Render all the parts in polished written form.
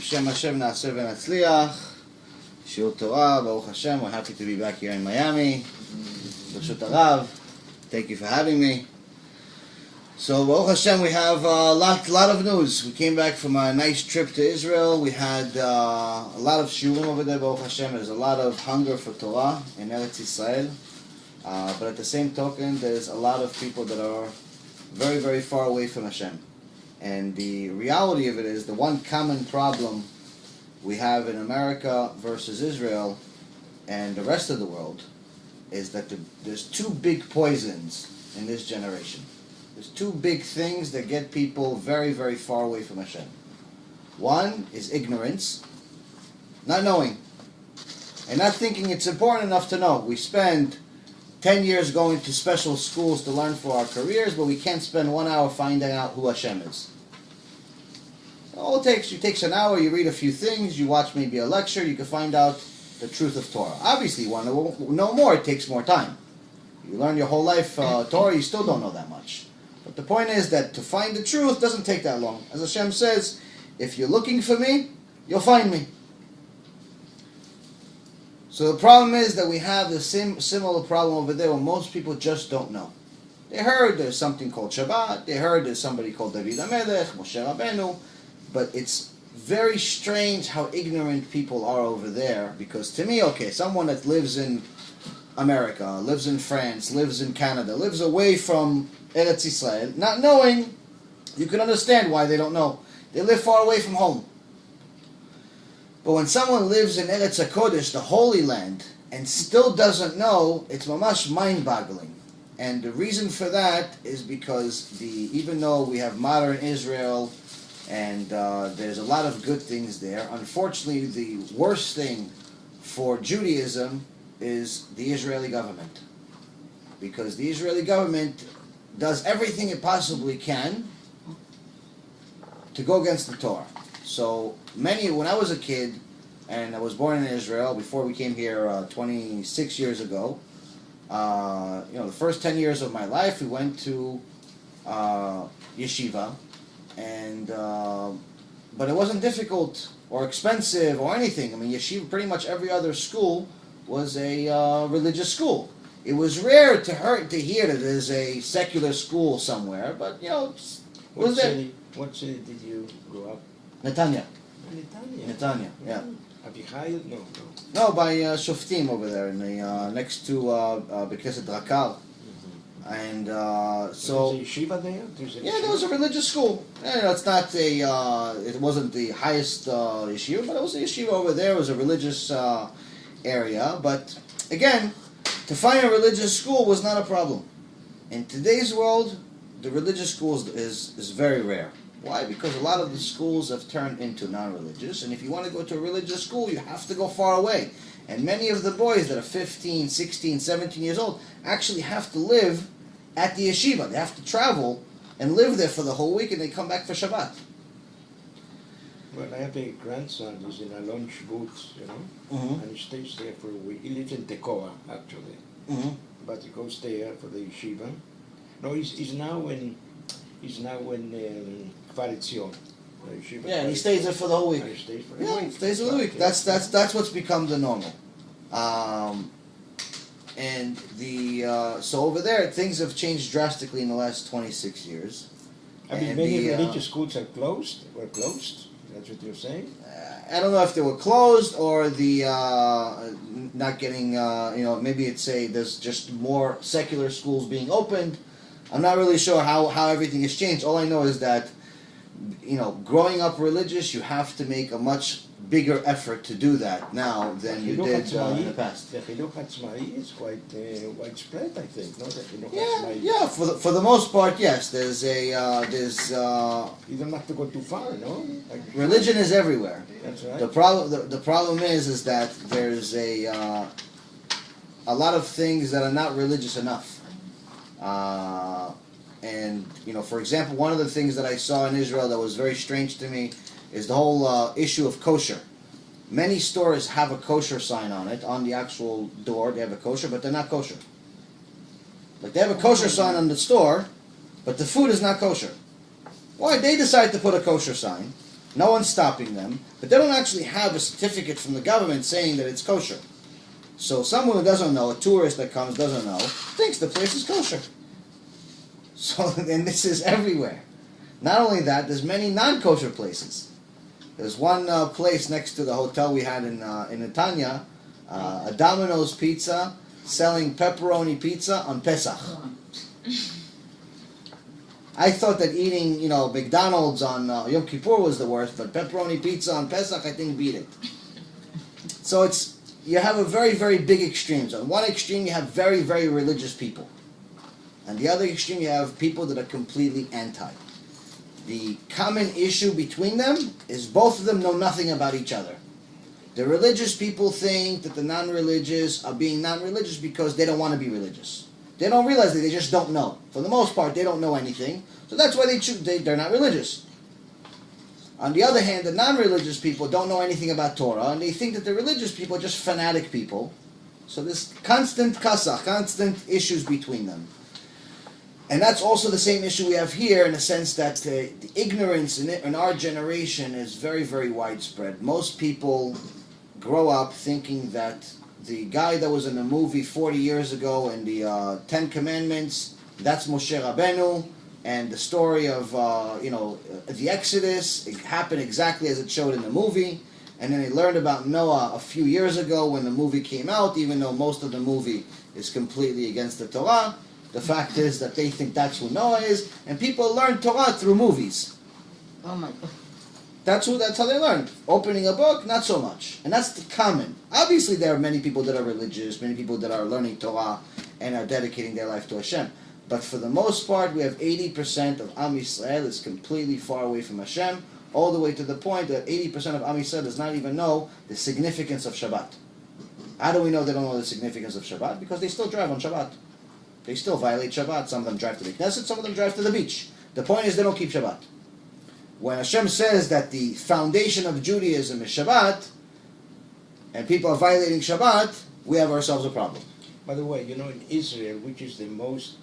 B'Shem Hashem Na'aseh V'Natzliach. Shiur Torah, Baruch HaShem. We're happy to be back here in Miami. B'Reshut Harav. Thank you for having me. So, Baruch Hashem, we have a lot of news. We came back from a nice trip to Israel. We had a lot of shiurim over there, Baruch Hashem. There's a lot of hunger for Torah in Eretz Yisrael. But at the same token, there's a lot of people that are very, very far away from Hashem. And the reality of it is, the one common problem we have in America versus Israel and the rest of the world is that there's two big poisons in this generation. There's two big things that get people very, very far away from Hashem. One is ignorance, not knowing, and not thinking it's important enough to know. We spend 10 years going to special schools to learn for our careers, but we can't spend 1 hour finding out who Hashem is. All it takes an hour, you read a few things, you watch maybe a lecture, you can find out the truth of Torah. Obviously, you want to know more, it takes more time. You learn your whole life Torah, you still don't know that much. But the point is that to find the truth doesn't take that long. As Hashem says, if you're looking for me, you'll find me. So the problem is that we have the similar problem over there where most people just don't know. They heard there's something called Shabbat, they heard there's somebody called David HaMelech, Moshe Rabbeinu, but it's very strange how ignorant people are over there, because to me, okay, someone that lives in America, lives in France, lives in Canada, lives away from Eretz Yisrael, not knowing, you can understand why they don't know. They live far away from home. But when someone lives in Eretz HaKodesh, the Holy Land, and still doesn't know, it's mamash mind-boggling. And the reason for that is because even though we have modern Israel, and there's a lot of good things there, unfortunately the worst thing for Judaism is the Israeli government. Because the Israeli government does everything it possibly can to go against the Torah. So when I was a kid, and I was born in Israel before we came here 26 years ago, the first 10 years of my life we went to yeshiva, and but it wasn't difficult or expensive or anything. I mean, yeshiva, pretty much every other school was a religious school. It was rare to hear that there's a secular school somewhere, but What city did you grow up? Netanya. Netanya, yeah. Abichai? No, by Shoftim over there, in the next to Bekneset Drakar. And so there's a yeshiva there? There was a religious school. It's not it wasn't the highest yeshiva, but it was a yeshiva over there. It was a religious area. But again, to find a religious school was not a problem. In today's world, the religious schools is very rare. Why? Because a lot of the schools have turned into non-religious, and if you want to go to a religious school, you have to go far away. And many of the boys that are 15, 16, 17 years old actually have to live at the yeshiva. They have to travel and live there for the whole week, and they come back for Shabbat. Well, I have a grandson who's in Alon Shvut, and he stays there for a week. He lives in Tekoa, actually. But he goes there for the yeshiva. No, he's now in Kfar Etzion. Yeah, and he stays there for the whole week. He stays for he stays for the week. That's what's become the normal. And so over there, things have changed drastically in the last 26 years. I mean, many religious schools were closed. That's what you're saying? I don't know if they were closed or the not getting, maybe there's just more secular schools being opened. I'm not really sure how everything has changed. All I know is that, growing up religious, you have to make a much bigger effort to do that now than you did in the past. The Chinuch Hatzmai is quite widespread, I think. No, yeah. For the most part, yes. There's you don't have to go too far, no. Religion is everywhere. That's right. The problem is that there's a lot of things that are not religious enough. And for example, one of the things that I saw in Israel that was very strange to me is the whole issue of kosher. Many stores have a kosher sign on it, on the actual door. They have a kosher, but they're not kosher. Like, they have a kosher sign on the store, but the food is not kosher. Why? They decide to put a kosher sign. No one's stopping them, but they don't actually have a certificate from the government saying that it's kosher. So someone who doesn't know, a tourist that comes doesn't know, thinks the place is kosher. So, and this is everywhere. Not only that, there's many non-kosher places. There's one place next to the hotel we had in Netanya, a Domino's Pizza selling pepperoni pizza on Pesach. I thought that eating, McDonald's on Yom Kippur was the worst, but pepperoni pizza on Pesach, I think, beat it. So you have a very, very big extremes. On one extreme, you have very, very religious people. On the other extreme, you have people that are completely anti. The common issue between them is both of them know nothing about each other. The religious people think that the non-religious are being non-religious because they don't want to be religious. They don't realize that they just don't know. For the most part, they don't know anything. So that's why they're not religious. On the other hand, the non-religious people don't know anything about Torah, and they think that the religious people are just fanatic people. So there's constant kasach, constant issues between them. And that's also the same issue we have here in the sense that the ignorance in our generation is very, very widespread. Most people grow up thinking that the guy that was in the movie 40 years ago in the Ten Commandments, that's Moshe Rabbeinu, and the story of the Exodus, it happened exactly as it showed in the movie. And then they learned about Noah a few years ago when the movie came out, even though most of the movie is completely against the Torah. The fact is that they think that's who Noah is, and people learn Torah through movies. Oh my God. That's how they learn. Opening a book, not so much. And that's the common. Obviously, there are many people that are religious, many people that are learning Torah and are dedicating their life to Hashem. But for the most part, we have 80% of Am Yisrael is completely far away from Hashem, all the way to the point that 80% of Am Yisrael does not even know the significance of Shabbat. How do we know they don't know the significance of Shabbat? Because they still drive on Shabbat. They still violate Shabbat. Some of them drive to the Knesset, some of them drive to the beach. The point is they don't keep Shabbat. When Hashem says that the foundation of Judaism is Shabbat, and people are violating Shabbat, we have ourselves a problem. By the way, in Israel, which is the most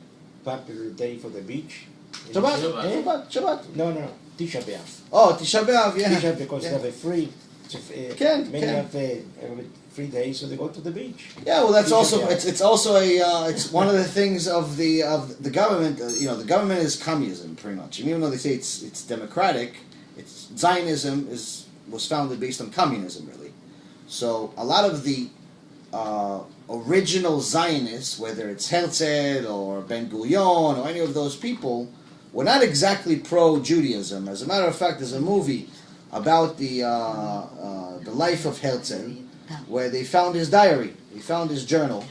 popular day for the beach? Shabbat. No. Tisha B'Av. Oh, Tisha B'Av, yeah. Tisha, because they have a free. Many have a free day, so they go to the beach. Yeah, well, that's Tisha also B'Av. it's also it's one of the things of the government. The government is communism, pretty much. And even though they say it's democratic, Zionism was founded based on communism, really. So a lot of the original Zionists, whether it's Herzl or Ben Gurion or any of those people, were not exactly pro-Judaism. As a matter of fact, there's a movie about the life of Herzl, where they found his diary, they found his journal.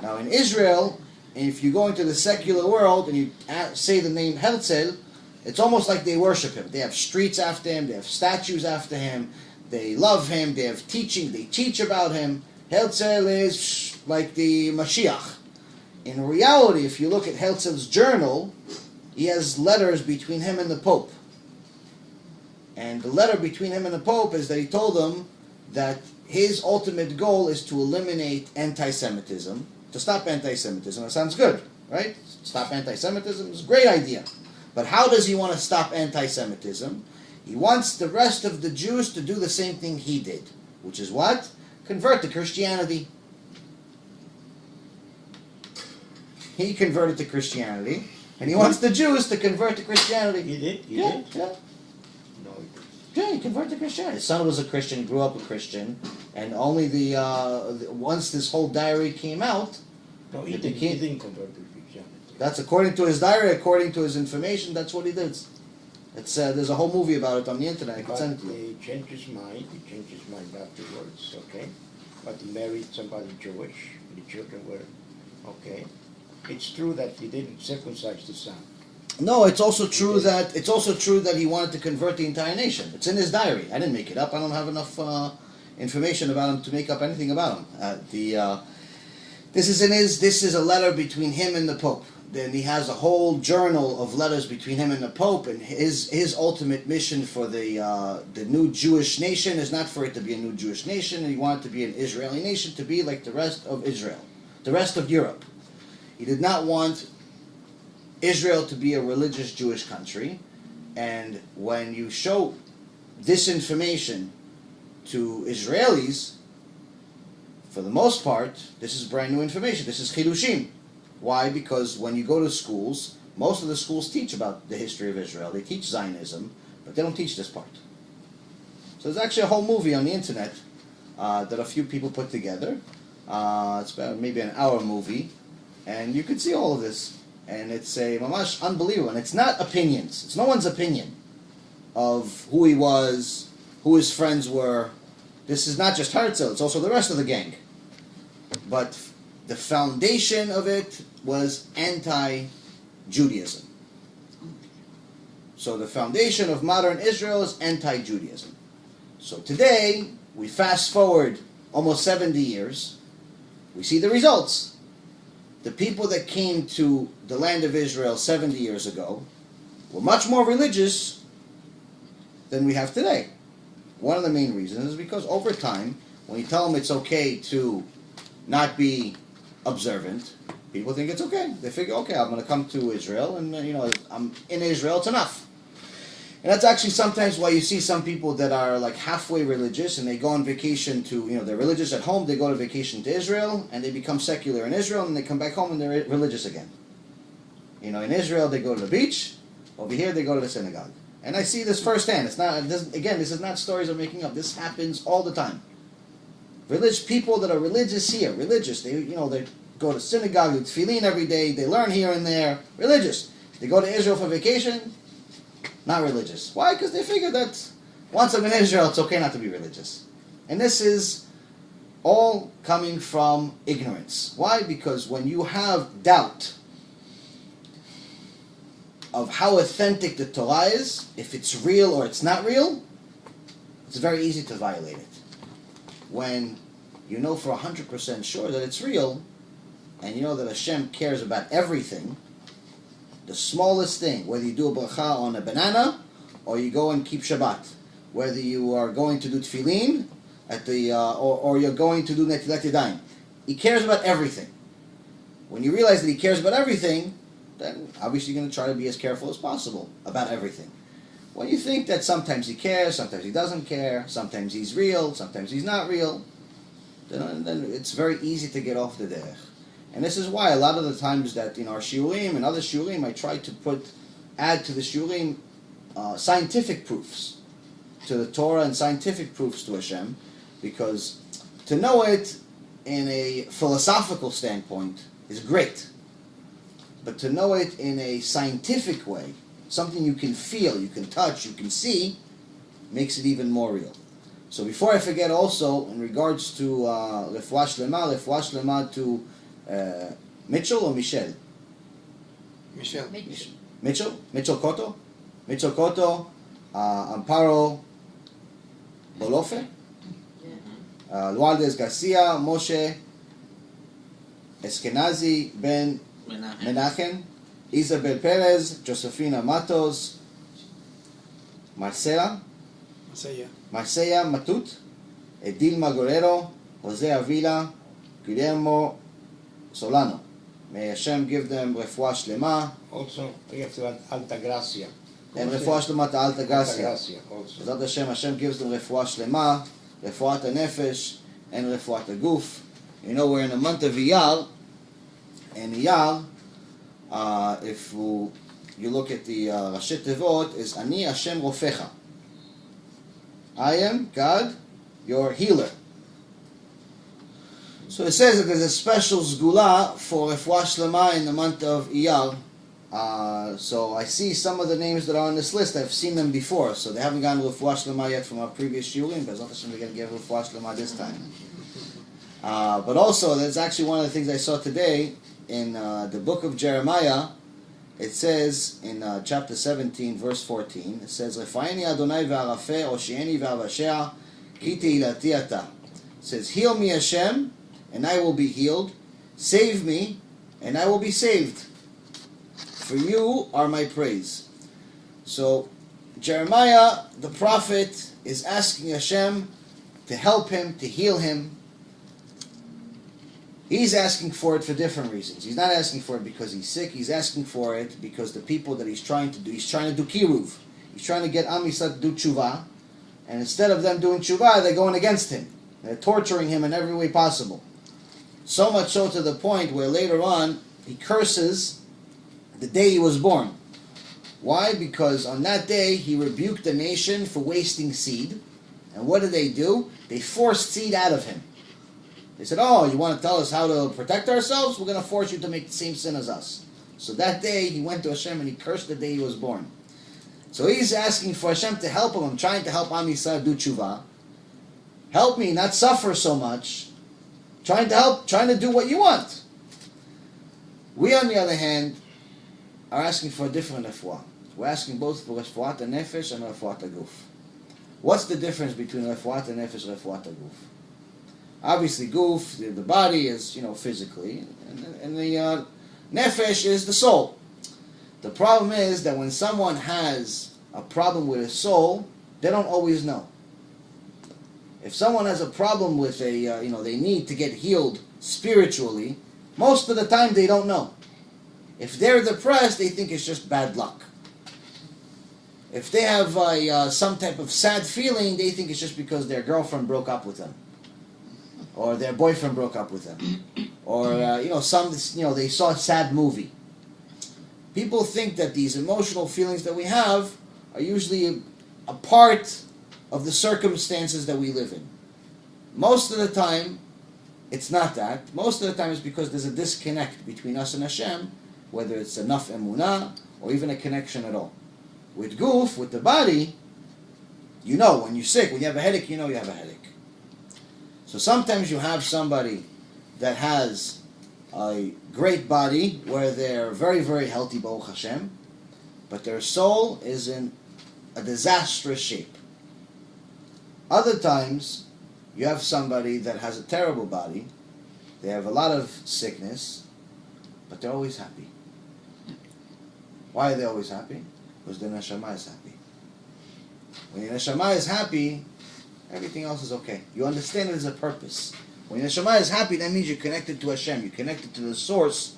Now in Israel, if you go into the secular world and you say the name Herzl, it's almost like they worship him. They have streets after him, they have statues after him, they love him, they have teaching, they teach about him. Herzl is like the Mashiach. In reality, if you look at Herzl's journal, he has letters between him and the Pope. And the letter between him and the Pope is that he told them that his ultimate goal is to eliminate anti-Semitism, to stop anti-Semitism. That sounds good, right? Stop anti-Semitism is a great idea. But how does he want to stop anti-Semitism? He wants the rest of the Jews to do the same thing he did, which is what? Convert to Christianity. He converted to Christianity, and he wants the Jews to convert to Christianity. He did? He Yeah. did? No, he didn't. Yeah, he converted to Christianity. His son was a Christian, grew up a Christian, and only once this whole diary came out, No, he It didn't. became- He didn't convert to Christianity. that's according to his diary, according to his information, that's what he did. It's there's a whole movie about it on the internet. I can But send it to you. he changed his mind. He changed his mind afterwards, okay? But he married somebody Jewish. The children were okay. It's true that he didn't circumcise the son. No, it's also true that he wanted to convert the entire nation. It's in his diary. I didn't make it up. I don't have enough information about him to make up anything about him. This is a letter between him and the Pope. Then he has a whole journal of letters between him and the Pope, and his ultimate mission for the new Jewish nation is not for it to be a new Jewish nation. He wanted to be an Israeli nation, to be like the rest of Israel, the rest of Europe. He did not want Israel to be a religious Jewish country, and when you show disinformation to Israelis, for the most part, this is brand new information. This is Chidushim. Why? Because when you go to schools, most of the schools teach about the history of Israel. They teach Zionism, but they don't teach this part. So there's actually a whole movie on the internet that a few people put together. It's about maybe an hour movie, and you can see all of this. And it's a mamash unbelievable. And it's not opinions. It's no one's opinion of who he was, who his friends were. This is not just Herzl, it's also the rest of the gang. But the foundation of it was anti-Judaism. So the foundation of modern Israel is anti-Judaism. So today, we fast forward almost 70 years, we see the results. The people that came to the land of Israel 70 years ago were much more religious than we have today. One of the main reasons is because over time, when you tell them it's okay to not be observant, people think it's okay. They figure, okay, I'm going to come to Israel, and I'm in Israel, it's enough. And that's actually sometimes why you see some people that are like halfway religious, and they go on vacation to, they're religious at home, they go to vacation to Israel, and they become secular in Israel, and they come back home and they're religious again. In Israel they go to the beach, over here they go to the synagogue. And I see this firsthand. This is not stories I'm making up. This happens all the time. Religious people that are religious here, they go to synagogue, do tefillin every day, they learn here and there, religious. They go to Israel for vacation, not religious. Why? Because they figure that once I'm in Israel, it's okay not to be religious. And this is all coming from ignorance. Why? Because when you have doubt of how authentic the Torah is, if it's real or it's not real, it's very easy to violate it. When you know for 100% sure that it's real, and you know that Hashem cares about everything, the smallest thing, whether you do a bracha on a banana, or you go and keep Shabbat, whether you are going to do tefillin, or you're going to do netilat yadayim, He cares about everything. When you realize that He cares about everything, then obviously you're going to try to be as careful as possible about everything. When you think that sometimes He cares, sometimes He doesn't care, sometimes He's real, sometimes He's not real, then it's very easy to get off the derech. And this is why a lot of the times that in our shiurim and other shiurim, I try to add to the shiurim scientific proofs to the Torah and scientific proofs to Hashem, because to know it in a philosophical standpoint is great. But to know it in a scientific way, something you can feel, you can touch, you can see, makes it even more real. So before I forget also, in regards to Refuah Shlema to Mitchell or Michelle? Michelle. Mitchell? Mitchell Cotto? Mitchell Cotto, Amparo Bolofe, Lualdes Garcia, Moshe Eskenazi Ben Menachem, Isabel Perez, Josefina Matos, Marcela Matut, Edilma Guerrero, Jose Avila, Guillermo Solano. May Hashem give them refuah shlema. Also, we have to add Alta Gracia. And refuah shlema to Alta Gracia. Also. Bezrat Hashem gives them refuah shlema, refuat nefesh, and refuat guf. We're in the month of Iyar, and Iyar, if you look at the Rashi Tevot, is Ani Hashem Rofecha. I am God, your healer. So it says that there's a special sgula for refuah shlema in the month of Iyar. So I see some of the names that are on this list. I've seen them before, so they haven't gotten refuah shlema yet from our previous shiurim, but they're going to get refuah shlema this time. But also, there's actually one of the things I saw today in the book of Jeremiah. It says in chapter 17, verse 14, it says, Refaini Adonai ve'arafeh, oshieni ve'avashea, ki tehilati ata. It says, heal me Hashem, and I will be healed. Save me, and I will be saved. For you are my praise. So, Jeremiah, the prophet, is asking Hashem to help him, to heal him. He's asking for it for different reasons. He's not asking for it because he's sick. He's asking for it because the people that he's trying to do kiruv. He's trying to get Am Yisrael to do tshuva. And instead of them doing tshuva, they're going against him. They're torturing him in every way possible. So much so to the point where later on, he curses the day he was born. Why? Because on that day, he rebuked the nation for wasting seed. And what did they do? They forced seed out of him. They said, oh, you want to tell us how to protect ourselves? We're going to force you to make the same sin as us. So that day, he went to Hashem and he cursed the day he was born. So he's asking for Hashem to help him. I'm trying to help Am Yisrael do tshuva. Help me not suffer so much. Trying to do what you want. We, on the other hand, are asking for a different refuah. We're asking both for refuat nefesh and refuat guf. What's the difference between refuat nefesh and refuat guf? Obviously, guf, the body is, physically, and the nefesh is the soul. The problem is that when someone has a problem with his soul, they don't always know. If someone has a problem with they need to get healed spiritually, most of the time they don't know. If they're depressed, they think it's just bad luck. If they have some type of sad feeling, they think it's just because their girlfriend broke up with them, or their boyfriend broke up with them, or they saw a sad movie. People think that these emotional feelings that we have are usually a part of the circumstances that we live in. Most of the time, it's not that. Most of the time, it's because there's a disconnect between us and Hashem, whether it's enough emunah or even a connection at all. With guf, with the body, when you're sick, when you have a headache, you know you have a headache. So sometimes you have somebody that has a great body where they're very, very healthy, Baruch Hashem, but their soul is in a disastrous shape. Other times, you have somebody that has a terrible body, they have a lot of sickness, but they're always happy. Why are they always happy? Because the neshama is happy. When your neshama is happy, everything else is okay. You understand it as a purpose. When your neshama is happy, that means you're connected to Hashem. You're connected to the source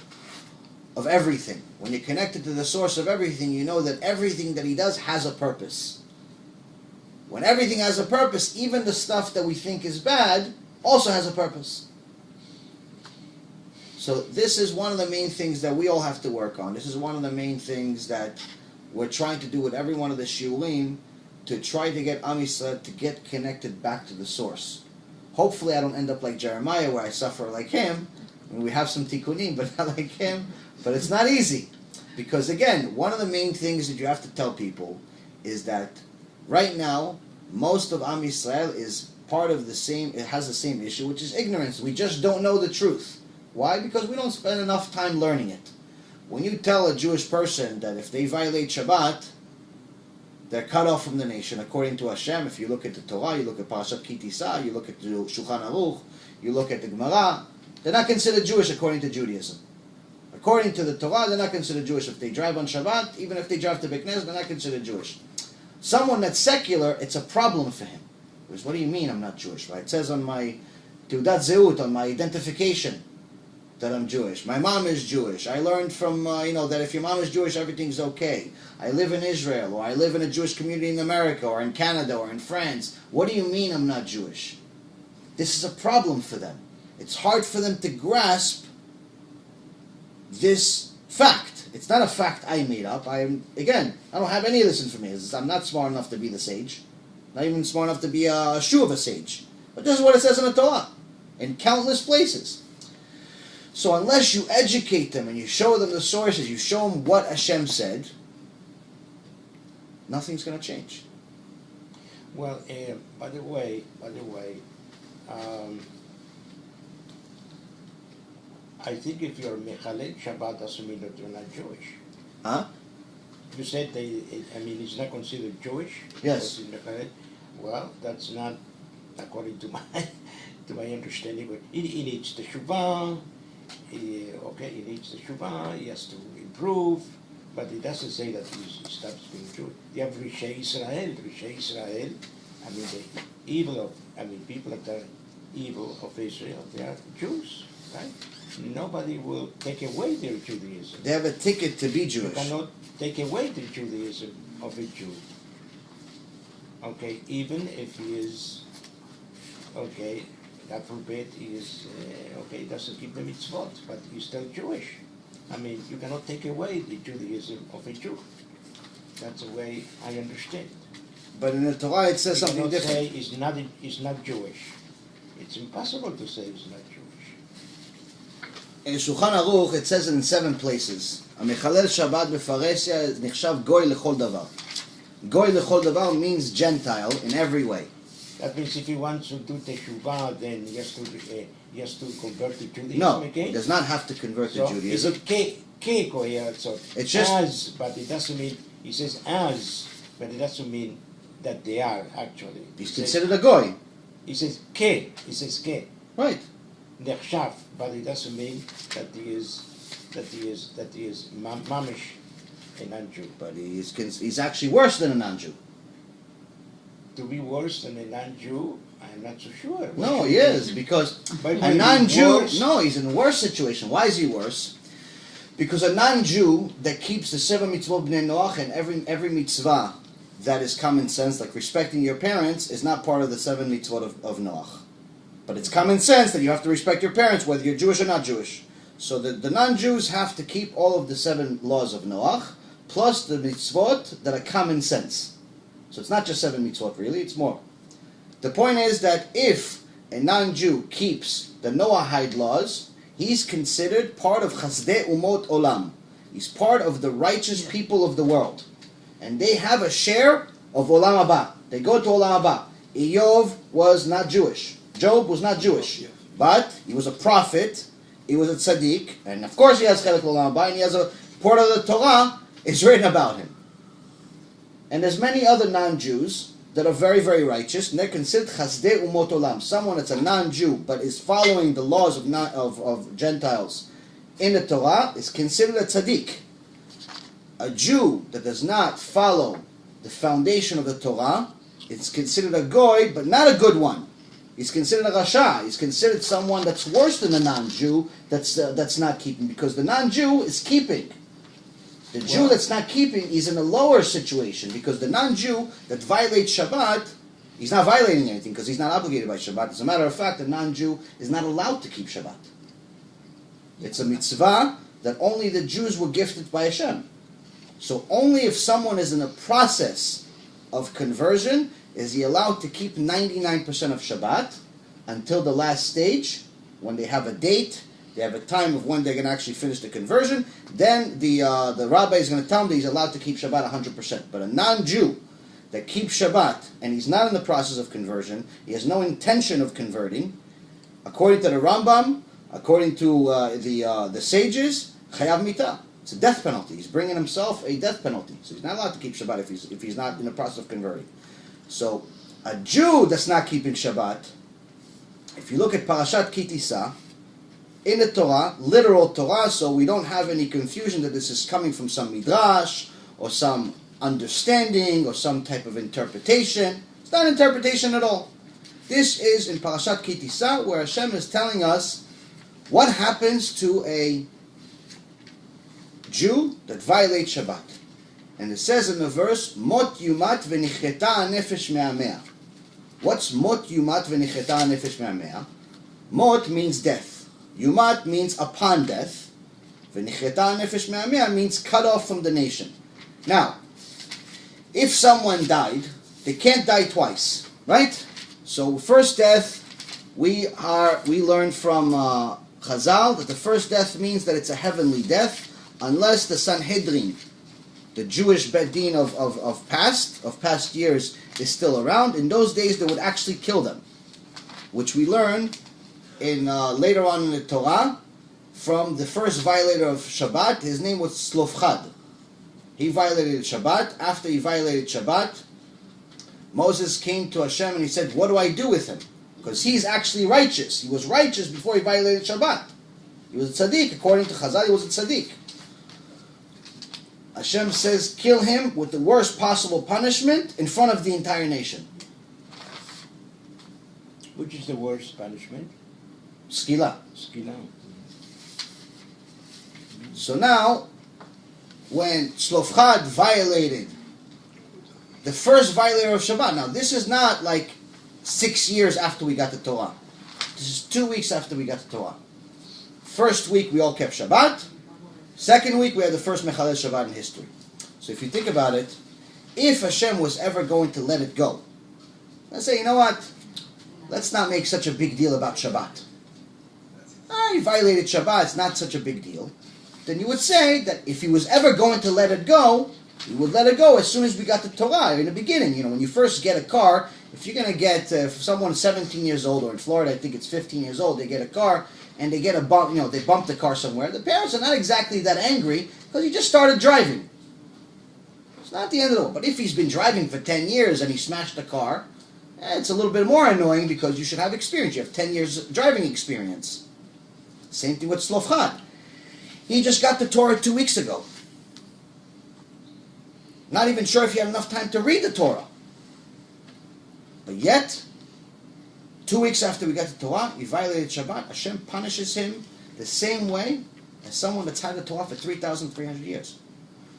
of everything. When you're connected to the source of everything, you know that everything that He does has a purpose. When everything has a purpose, even the stuff that we think is bad also has a purpose. So this is one of the main things that we all have to work on. This is one of the main things that we're trying to do with every one of the shiurim, to try to get Am Yisrael to get connected back to the source. Hopefully I don't end up like Jeremiah where I suffer like him. I mean, we have some tikkunim, but not like him. But it's not easy. Because again, one of the main things that you have to tell people is that right now, most of Am Yisrael is part of it has the same issue, which is ignorance. We just don't know the truth. Why? Because we don't spend enough time learning it. When you tell a Jewish person that if they violate Shabbat, they're cut off from the nation, according to Hashem, if you look at the Torah, you look at Parashat Kitisa, you look at the Shulchan Aruch, you look at the Gemara, they're not considered Jewish according to Judaism. According to the Torah, they're not considered Jewish. If they drive on Shabbat, even if they drive to Beit Knesset, they're not considered Jewish. Someone that's secular, it's a problem for him. Because what do you mean I'm not Jewish? Right? It says on my Teudat Zeut, on my identification, that I'm Jewish. My mom is Jewish. I learned from, that if your mom is Jewish, everything's okay. I live in Israel, or I live in a Jewish community in America, or in Canada, or in France. What do you mean I'm not Jewish? This is a problem for them. It's hard for them to grasp this fact. It's not a fact I made up. I don't have any of this information. I'm not smart enough to be the sage. Not even smart enough to be a shoe of a sage. But this is what it says in the Torah, in countless places. So unless you educate them and you show them the sources, you show them what Hashem said, nothing's going to change. Well, by the way, I think if you're Mechalel Shabbat doesn't mean that you're not Jewish. Huh? You said it's not considered Jewish? Yes. Well, that's not according to my understanding, but he needs the Shuvah. He needs the Shuvah, he has to improve, but it doesn't say that he stops being Jewish. You have Rishei Israel, people that are evil of Israel, they are Jews, right? Nobody will take away their Judaism. They have a ticket to be Jewish. You cannot take away the Judaism of a Jew. Okay, even if he is, okay, God forbid, he is, okay, doesn't keep the mitzvot, but he's still Jewish. I mean, you cannot take away the Judaism of a Jew. That's the way I understand. But in the Torah it says You something cannot different. say he's not Jewish. It's impossible to say he's not Jewish. In Shulchan Aruch it says it in 7 places. המחלל שבת בפרהסיה נחשב גוי לכל דבר. גוי לכל דבר means Gentile in every way. That means if he wants to do teshuvah, then he has to convert to Judaism No, again. he does not have to convert to So Judaism. it's here, so It's just- as, but it doesn't mean, he says as, but it doesn't mean that they are actually. He's He says- considered a goy. He says ke, Right. nechshav, but it doesn't mean that he is mamish, a non-Jew. But he's actually worse than a non-Jew. To be worse than a non-Jew, I'm not so sure. What No, should he be? is, because But a when non-Jew, worse- no, he's in a worse situation. Why is he worse? Because a non-Jew that keeps the 7 mitzvot b'nei Noach and every mitzvah that is common sense, like respecting your parents, is not part of the 7 mitzvot of Noach. But it's common sense that you have to respect your parents, whether you're Jewish or not Jewish. So the non-Jews have to keep all of the 7 laws of Noach, plus the mitzvot that are common sense. So it's not just 7 mitzvot, really, it's more. The point is that if a non-Jew keeps the Noahide laws, he's considered part of Chasdei Umot Olam. He's part of the righteous people of the world. And they have a share of Olam Haba. They go to Olam Haba. Eov was not Jewish. Job was not Jewish. But he was a prophet. He was a tzaddik. And of course he has Chelek Olam Haba. And he has a part of the Torah is written about him. And there's many other non-Jews that are very, very righteous, and they're considered Chasdei Umot Olam. Someone that's a non-Jew but is following the laws of Gentiles in the Torah is considered a tzaddik. A Jew that does not follow the foundation of the Torah is considered a goy, but not a good one. He's considered a rasha. He's considered someone that's worse than a non-Jew that's not keeping, because the non-Jew is keeping. The Jew that's not keeping is in a lower situation, because the non-Jew that violates Shabbat, he's not violating anything because he's not obligated by Shabbat. As a matter of fact, the non-Jew is not allowed to keep Shabbat. It's a mitzvah that only the Jews were gifted by HaShem. So only if someone is in a process of conversion is he allowed to keep 99% of Shabbat until the last stage, when they have a date. They have a time of when they're going to actually finish the conversion. Then the rabbi is going to tell him that he's allowed to keep Shabbat 100%. But a non-Jew that keeps Shabbat and he's not in the process of conversion, he has no intention of converting, according to the Rambam, according to the sages, chayav mitah. It's a death penalty. He's bringing himself a death penalty. So he's not allowed to keep Shabbat if he's not in the process of converting. So a Jew that's not keeping Shabbat, if you look at Parashat Kitisa, in the Torah, literal Torah, so we don't have any confusion that this is coming from some midrash or some understanding or some type of interpretation. It's not interpretation at all. This is in Parashat Kitisa, where Hashem is telling us what happens to a Jew that violates Shabbat. And it says in the verse, Mot yumat v'nicheta nefesh me'amea. What's mot yumat v'nicheta nefesh me'amea? Mot means death. Yumat means upon death. V'nicheta nefesh me'amea means cut off from the nation. Now, if someone died, they can't die twice, right? So first death, we learn from Chazal that the first death means that it's a heavenly death, unless the Sanhedrin, the Jewish Beit Din of past years, is still around. In those days, they would actually kill them, which we learn in later on in the Torah from the first violator of Shabbat. His name was Tzlofchad. He violated Shabbat. After he violated Shabbat, Moses came to Hashem and he said, what do I do with him? Because he's actually righteous. He was righteous before he violated Shabbat. He was a tzaddik. According to Chazal, he was a tzaddik. Hashem says, kill him with the worst possible punishment in front of the entire nation. Which is the worst punishment? Skila. Skila. So now, when Tzlofchad violated the first violator of Shabbat. Now, this is not like 6 years after we got the Torah. This is 2 weeks after we got the Torah. First week, we all kept Shabbat. Second week, we had the first Mechalel Shabbat in history. So if you think about it, if Hashem was ever going to let it go, let's say, you know what? Let's not make such a big deal about Shabbat. He violated Shabbat, it's not such a big deal. Then you would say that if he was ever going to let it go, he would let it go as soon as we got the Torah in the beginning. You know, when you first get a car, if you're going to get, if someone's 17 years old, or in Florida, I think it's 15 years old, they get a car, and they get a bump, you know, they bump the car somewhere. The parents are not exactly that angry, because he just started driving. It's not the end of the world. But if he's been driving for 10 years and he smashed the car, it's a little bit more annoying, because you should have experience. You have 10 years driving experience. Same thing with Slofchad. He just got the Torah 2 weeks ago. Not even sure if he had enough time to read the Torah. But yet, 2 weeks after we got the Torah, he violated Shabbat. Hashem punishes him the same way as someone that's had the Torah for 3,300 years.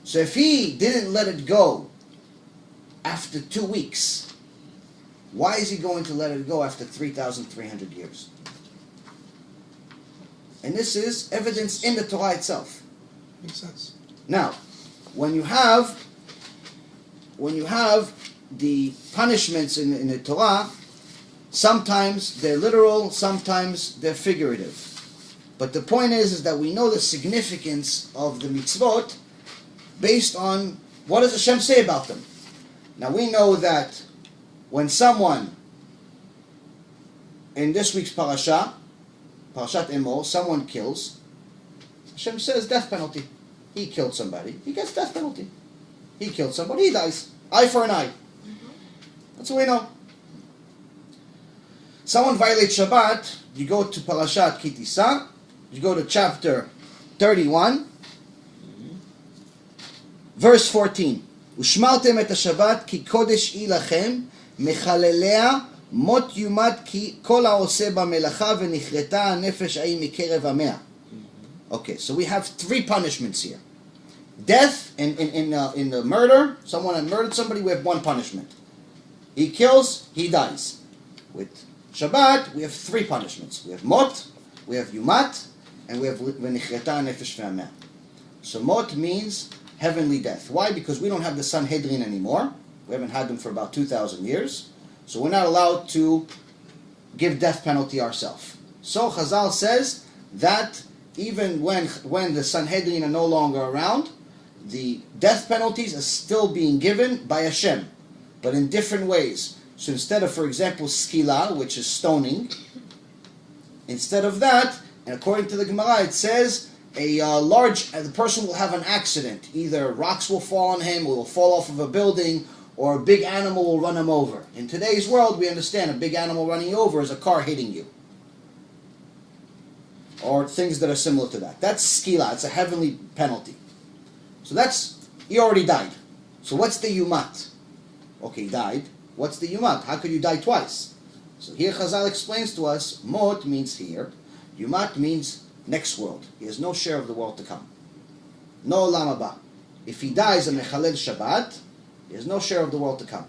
So if he didn't let it go after 2 weeks, why is he going to let it go after 3,300 years? And this is evidence in the Torah itself. Makes sense. Now, when you have the punishments in the Torah, sometimes they're literal, sometimes they're figurative. But the point is that we know the significance of the mitzvot based on what does Hashem say about them. Now we know that when someone, in this week's Parashat Emor, someone kills, Hashem says death penalty. He killed somebody, he gets death penalty. He killed somebody, he dies. Eye for an eye. That's what we know. Someone violates Shabbat, you go to Parashat Kitisa, you go to chapter 31, verse 14. ושמרתם את השבת כי קודש היא לכם, מחלליה מות יומת כי כל העושה במלאכה ונכרתה הנפש ההיא מקרב עמיה. Okay, so we have 3 punishments here. Death in the murder, someone had murdered somebody, we have 1 punishment. He kills, he dies. With Shabbat, we have 3 punishments. We have mot, we have yumat, and we have v'nichreta nefesh ve'ameh. So mot means heavenly death. Why? Because we don't have the Sanhedrin anymore. We haven't had them for about 2,000 years. So we're not allowed to give death penalty ourselves. So Chazal says that even when the Sanhedrin are no longer around, the death penalties are still being given by Hashem, but in different ways. So instead of, for example, skila, which is stoning, instead of that, and according to the Gemara, it says the person will have an accident. Either rocks will fall on him, or will fall off of a building, or a big animal will run him over. In today's world, we understand a big animal running you over is a car hitting you, or things that are similar to that. That's skila. It's a heavenly penalty. So he already died. So what's the yumat? Okay, he died. What's the yumat? How could you die twice? So here Chazal explains to us, mot means here, yumat means next world. He has no share of the world to come. No olam haba. If he dies on Mechalel Shabbat, he has no share of the world to come.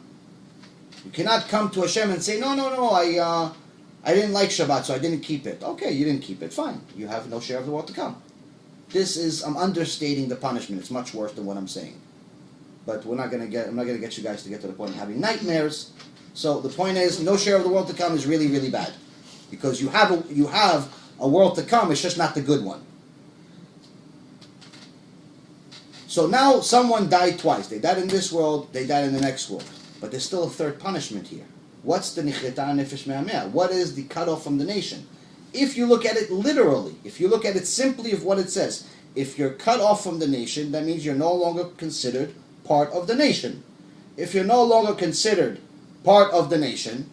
You cannot come to Hashem and say, no, I didn't like Shabbat, so I didn't keep it. Okay, you didn't keep it, fine. You have no share of the world to come. I'm understating the punishment. It's much worse than what I'm saying. But I'm not going to get you guys to get to the point of having nightmares. So the point is, no share of the world to come is really, really bad. Because you have a world to come, it's just not the good one. So now someone died twice. They died in this world, they died in the next world. But there's still a third punishment here. What's the nichreta nefesh me'ameh? What is the cutoff from the nation? If you look at it literally, if you look at it simply of what it says, if you're cut off from the nation, that means you're no longer considered part of the nation. If you're no longer considered part of the nation,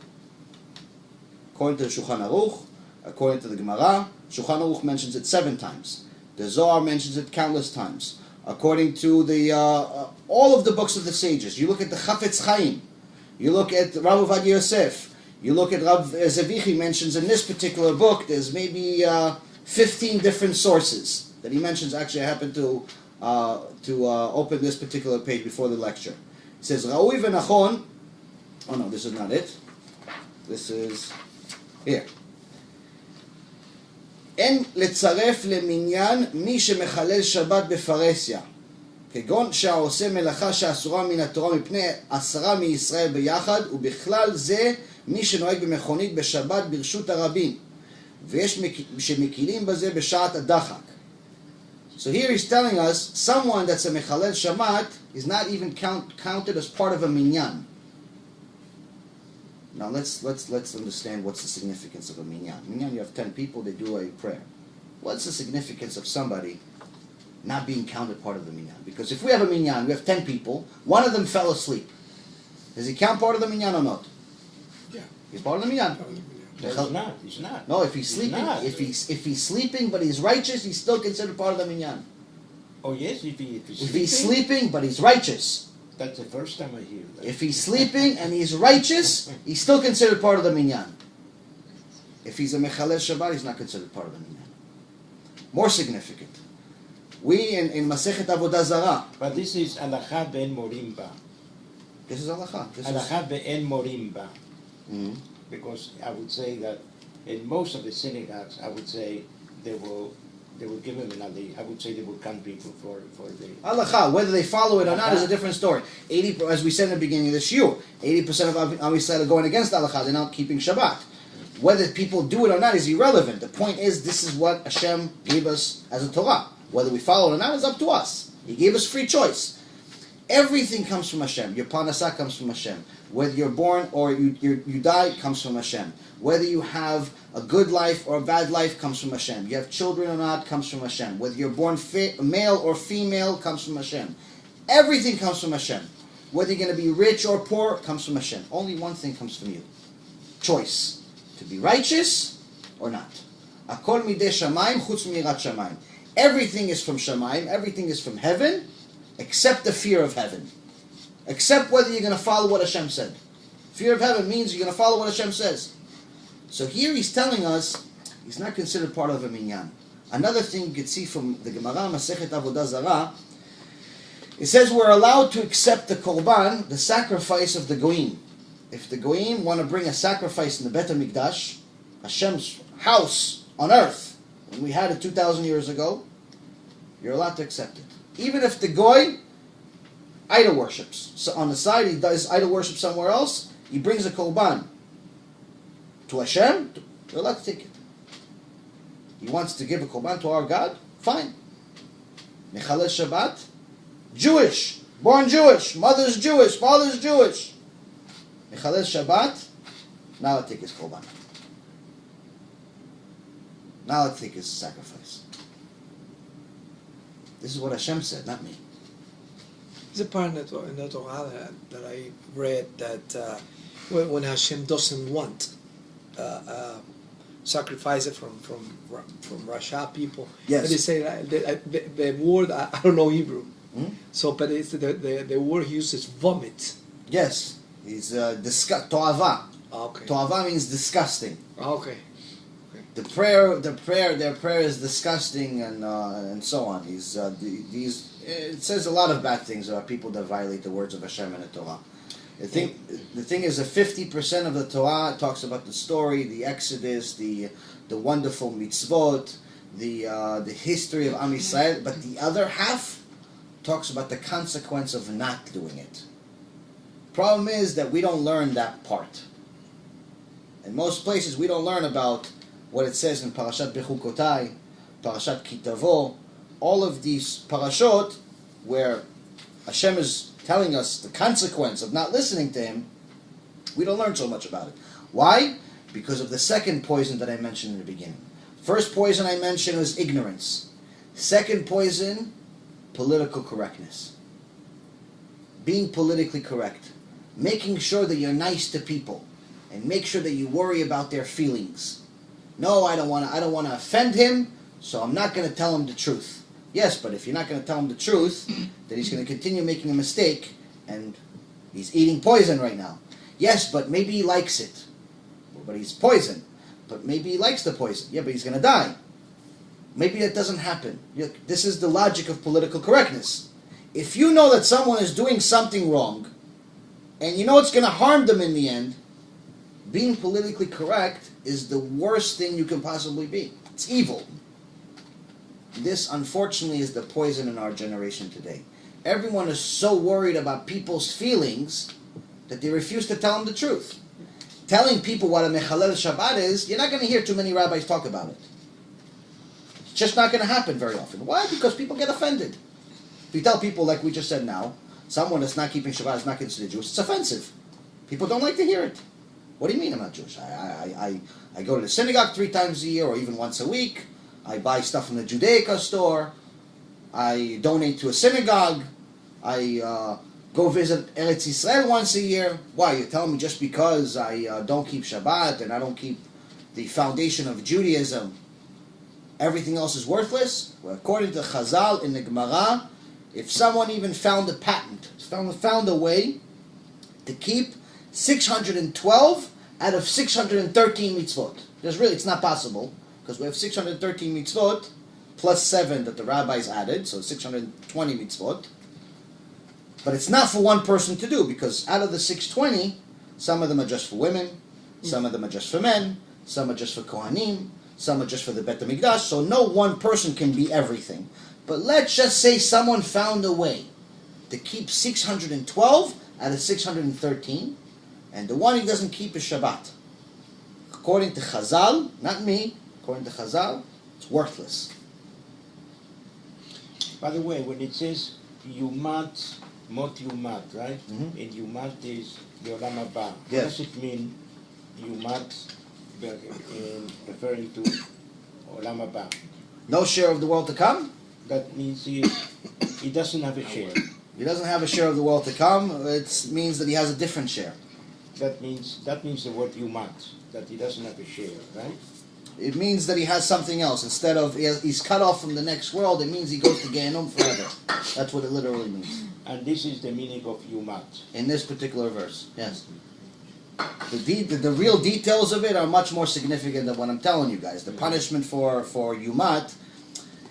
according to the Shulchan Aruch, according to the Gemara, Shulchan Aruch mentions it 7 times. The Zohar mentions it countless times. According to the all of the books of the sages, you look at the Chafetz Chaim, you look at Rav Ovadia Yosef, you look at Rav Zevichi mentions in this particular book, there's maybe 15 different sources that he mentions. Actually, I happened to open this particular page before the lecture. It says, Ra'ui v'nachon. Oh no, this is not it. This is here. אין לצרף למניין מי שמחלל שבת בפרהסיה, כגון שהעושה מלאכה שאסורה מן התורה מפני 10 מישראל ביחד, ובכלל זה מי שנוהג במכונית בשבת ברשות הרבים, ויש שמקילים בזה בשעת הדחק. So here he's telling us someone that's a mechalel Shabbat is not even counted as part of a minyan. Now let's understand what's the significance of a minyan. Minyan, you have 10 people, they do a prayer. What's the significance of somebody not being counted part of the minyan? Because if we have a minyan, we have 10 people, one of them fell asleep. Does he count part of the minyan or not? Yeah. He's part of the minyan. No, he's not. No, if he's sleeping, if he's sleeping but he's righteous, he's still considered part of the minyan. Oh yes, if he's sleeping but he's righteous. That's the first time I hear that. If he's sleeping and he's righteous, he's still considered part of the minyan. If he's a mechalel Shabbat, he's not considered part of the minyan. More significant. We in Masechet Avodah Zarah. But this is halacha be'en morimba. This is halacha. Halacha be'en morimba. Mm-hmm. Because I would say that in most of the synagogues, I would say they will give him another. I would say they will count people for the halacha. Whether they follow it or not is a different story. 80, as we said in the beginning of the shiur, 80% of Am Yisrael are going against halacha. They're not keeping Shabbat. Whether people do it or not is irrelevant. The point is, this is what Hashem gave us as a Torah. Whether we follow it or not is up to us. He gave us free choice. Everything comes from Hashem. Your parnasah comes from Hashem. Whether you're born or you die, comes from Hashem. Whether you have a good life or a bad life, comes from Hashem. You have children or not, comes from Hashem. Whether you're born male or female, comes from Hashem. Everything comes from Hashem. Whether you're going to be rich or poor, comes from Hashem. Only one thing comes from you. Choice. To be righteous or not. Akol midei shamayim chutz mirat shamayim. Everything is from Shamayim. Everything is from heaven, except the fear of heaven. Except whether you're going to follow what Hashem said. Fear of heaven means you're going to follow what Hashem says. So here he's telling us he's not considered part of a minyan. Another thing you can see from the Gemara Masechet Avodah Zarah, it says we're allowed to accept the korban, the sacrifice of the goyim. If the goyim want to bring a sacrifice in the Bet HaMikdash, Hashem's house on earth, when we had it 2,000 years ago, you're allowed to accept it. Even if the goy idol worships. So on the side, he does idol worship somewhere else, he brings a korban to Hashem, you're allowed to take it. He wants to give a korban to our God, fine. Mechalel Shabbat, Jewish, born Jewish, mother's Jewish, father's Jewish. Mechalel Shabbat, now I'll take his korban. Now I'll take his sacrifice. This is what Hashem said, not me. There's a part in the Torah that I read that when Hashem doesn't want sacrifice it from Rasha people, yes. They say the word I don't know Hebrew, so but it's the word he uses vomit. Yes, it's to'ava. Okay. To'ava means disgusting. Okay. Their prayer is disgusting, and so on. It says a lot of bad things about people that violate the words of Hashem and the Torah. The thing is that 50% of the Torah talks about the story, the Exodus, the wonderful mitzvot, the history of Am Yisrael, but the other half talks about the consequence of not doing it. Problem is that we don't learn that part. In most places, we don't learn about what it says in Parashat Bechukotai, Parashat Kitavo, all of these parashot where Hashem is telling us the consequence of not listening to Him. We don't learn so much about it. Why? Because of the second poison that I mentioned in the beginning. First poison I mentioned was ignorance. Second poison, political correctness. Being politically correct. Making sure that you're nice to people. And make sure that you worry about their feelings. No, I don't want to offend him, so I'm not going to tell him the truth. Yes, but if you're not going to tell him the truth, then he's going to continue making a mistake, and he's eating poison right now. Yes, but maybe he likes it. But he's poison. But maybe he likes the poison. Yeah, but he's going to die. Maybe that doesn't happen. This is the logic of political correctness. If you know that someone is doing something wrong, And you know what's going to harm them in the end? Being politically correct is the worst thing you can possibly be. It's evil. This, unfortunately, is the poison in our generation today. Everyone is so worried about people's feelings that they refuse to tell them the truth. Telling people what a mechalel Shabbat is, you're not going to hear too many rabbis talk about it. It's just not going to happen very often. Why? Because people get offended. If you tell people, like we just said now, someone that's not keeping Shabbat is not considered Jewish, it's offensive. People don't like to hear it. What do you mean I'm not Jewish? I go to the synagogue 3 times a year or even once a week. I buy stuff from the Judaica store. I donate to a synagogue. I go visit Eretz Yisrael once a year. Why? You're telling me just because I don't keep Shabbat and I don't keep the foundation of Judaism, everything else is worthless? Well, according to Chazal in the Gemara, if someone even found a patent, found a way to keep 612 out of 613 mitzvot. It's not possible, because we have 613 mitzvot plus 7 that the rabbis added, so 620 mitzvot. But it's not for one person to do, because out of the 620, some of them are just for women, some of them are just for men, some are just for Kohanim, some are just for the Bet HaMikdash, so no one person can be everything. But let's just say someone found a way to keep 612 out of 613, and the one he doesn't keep is Shabbat. According to Chazal, not me, according to Chazal, it's worthless. By the way, when it says Yumat, Mot Yumat, right? Mm-hmm. And Yumat is the Olam Haba. Yes. What does it mean, Yumat, referring to Olam Haba? No share of the world to come? That means he doesn't have a share. He doesn't have a share of the world to come. It means that he has a different share. That means the word Yumat, that he doesn't have a share, right? It means that he has something else. Instead of he's cut off from the next world, it means he goes to Gehenom forever. That's what it literally means. And this is the meaning of Yumat. In this particular verse, yes. The real details of it are much more significant than what I'm telling you guys. The punishment for Yumat,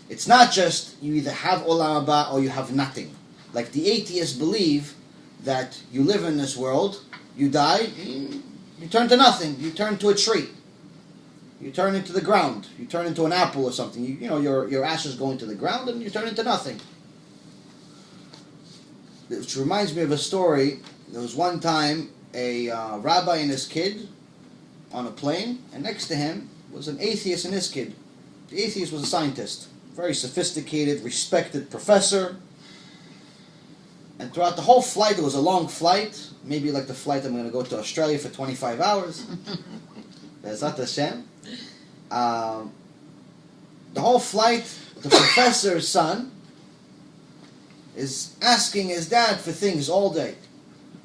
it's not just you either have Olam Haba or you have nothing. Like the atheists believe that you live in this world, you die, you turn to nothing. You turn to a tree. You turn into the ground. You turn into an apple or something. You know, your ashes go into the ground and you turn into nothing. Which reminds me of a story. There was one time a rabbi and his kid on a plane, and next to him was an atheist and his kid. The atheist was a scientist, very sophisticated, respected professor. And throughout the whole flight, it was a long flight, maybe like the flight I'm going to go to Australia for 25 hours. Be'ezrat Hashem. The whole flight, the professor's son is asking his dad for things all day.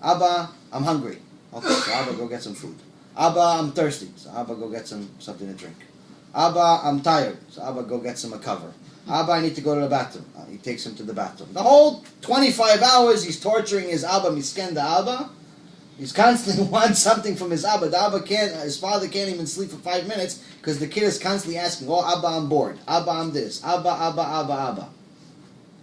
Abba, I'm hungry. Okay, so Abba, go get some food. Abba, I'm thirsty. So Abba, go get something to drink. Abba, I'm tired. So Abba, go get a cover. Abba, I need to go to the bathroom. He takes him to the bathroom. The whole 25 hours, he's torturing his Abba, misken the Abba. He's constantly wants something from his Abba. The Abba his father can't even sleep for 5 minutes because the kid is constantly asking, oh, Abba, I'm bored. Abba, I'm this. Abba, Abba, Abba, Abba.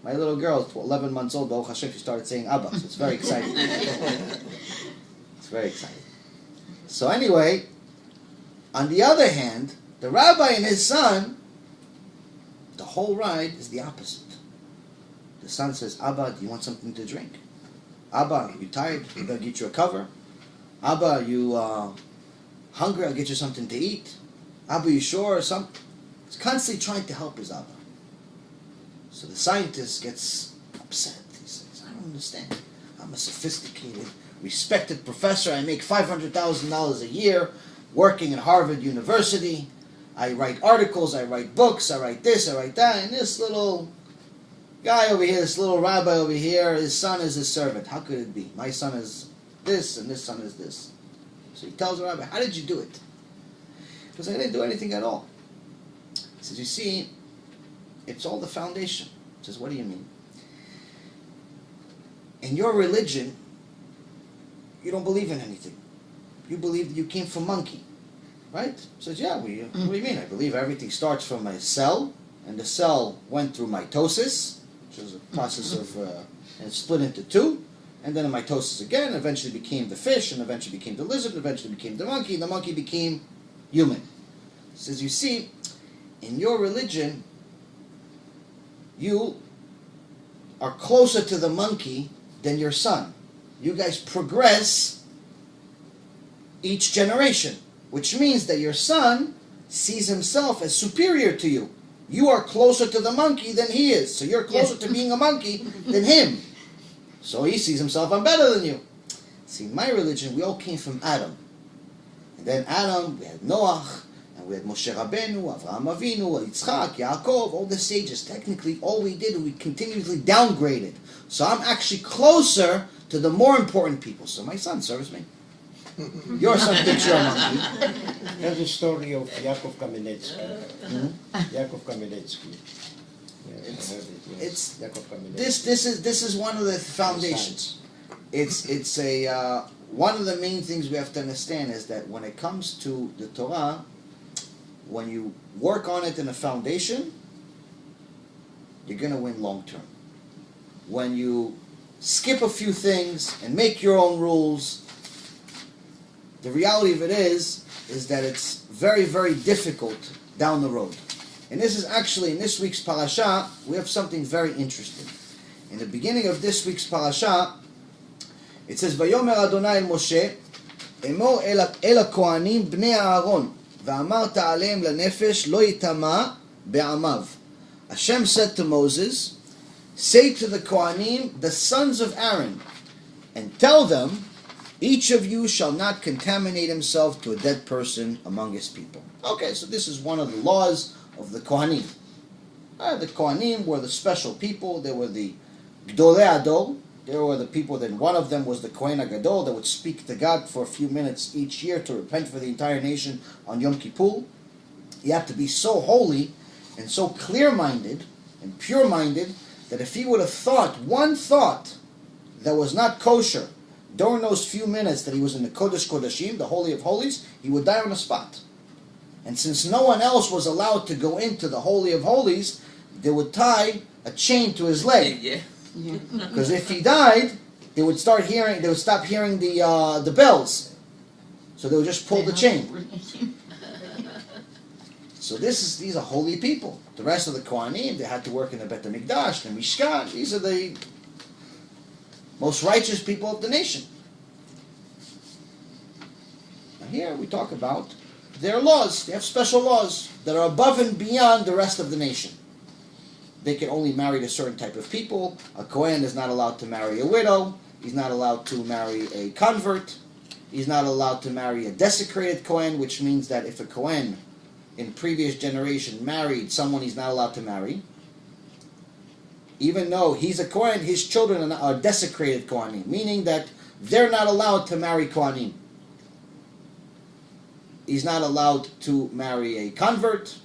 My little girl, 11 months old, Baruch Hashem, she started saying Abba, so it's very exciting. It's very exciting. So anyway, on the other hand, the rabbi and his son, the whole ride is the opposite. The son says, Abba, do you want something to drink? Abba, you tired? I'm going to get you a cover. Abba, you hungry? I'll get you something to eat. Abba, you sure? He's constantly trying to help his Abba. So the scientist gets upset. He says, I don't understand. I'm a sophisticated, respected professor. I make $500,000 a year working at Harvard University. I write articles, I write books, I write this, I write that. And this little guy over here, this little rabbi over here, his son is his servant. How could it be? My son is this and this son is this. So he tells the rabbi, how did you do it? He goes, I didn't do anything at all. He says, you see, it's all the foundation. He says, what do you mean? In your religion, you don't believe in anything. You believe that you came from monkey. Right? He says, yeah, what do you mean? I believe everything starts from a cell, and the cell went through mitosis, which is a process of, and split into two, and then in mitosis again, eventually became the fish, and eventually became the lizard, and eventually became the monkey, and the monkey became human. It says, you see, in your religion, you are closer to the monkey than your son. You guys progress each generation, which means that your son sees himself as superior to you. You are closer to the monkey than he is, so you're closer to being a monkey than him. So he sees himself, I'm better than you. See, in my religion, we all came from Adam. And then Adam, we had Noach, and we had Moshe Rabbeinu, Avraham Avinu, Yitzchak, Yaakov, all the sages. Technically, all we did, we continuously downgraded. So I'm actually closer to the more important people. So my son serves me. Your son thinks you're a monkey. There's a story of Yaakov Kamenetsky. Yaakov Kamenetsky. Yes, I heard it. Yes. It's Yaakov Kamenetsky. this is one of the foundations. It's a one of the main things we have to understand is that when it comes to the Torah, when you work on it in a foundation, you're going to win long term. When you skip a few things and make your own rules, the reality of it is that it's very, very difficult down the road. And this is actually, in this week's Parashat, we have something very interesting. In the beginning of this week's Parashat, it says, Vayomer Adonai el Moshe, Emor el HaKohanim bnei Aaron, ve'amart aleim lanefesh lo yitama be'amav. Hashem said to Moses, say to the Kohanim, the sons of Aaron, and tell them, each of you shall not contaminate himself to a dead person among his people. Okay, so this is one of the laws of the Kohanim. The Kohanim were the special people. They were the Gdolei Ador. They were the people that one of them was the Kohen HaGadol that would speak to God for a few minutes each year to repent for the entire nation on Yom Kippur. You have to be so holy and so clear-minded and pure-minded that if he would have thought one thought that was not kosher during those few minutes that he was in the Kodesh Kodashim, the Holy of Holies, he would die on the spot. And since no one else was allowed to go into the Holy of Holies, they would tie a chain to his leg. Because if he died, they would stop hearing the bells. So they would just pull the chain. So these are holy people. The rest of the Kohanim, they had to work in the Bet HaMikdash, the Mishkan. These are the most righteous people of the nation. Now here we talk about their laws. They have special laws that are above and beyond the rest of the nation. They can only marry a certain type of people. A Kohen is not allowed to marry a widow. He's not allowed to marry a convert. He's not allowed to marry a desecrated Kohen, which means that if a Kohen in previous generation married someone he's not allowed to marry, even though he's a Kohen, his children are desecrated Kohanim, meaning that they're not allowed to marry Kohanim. He's not allowed to marry a convert.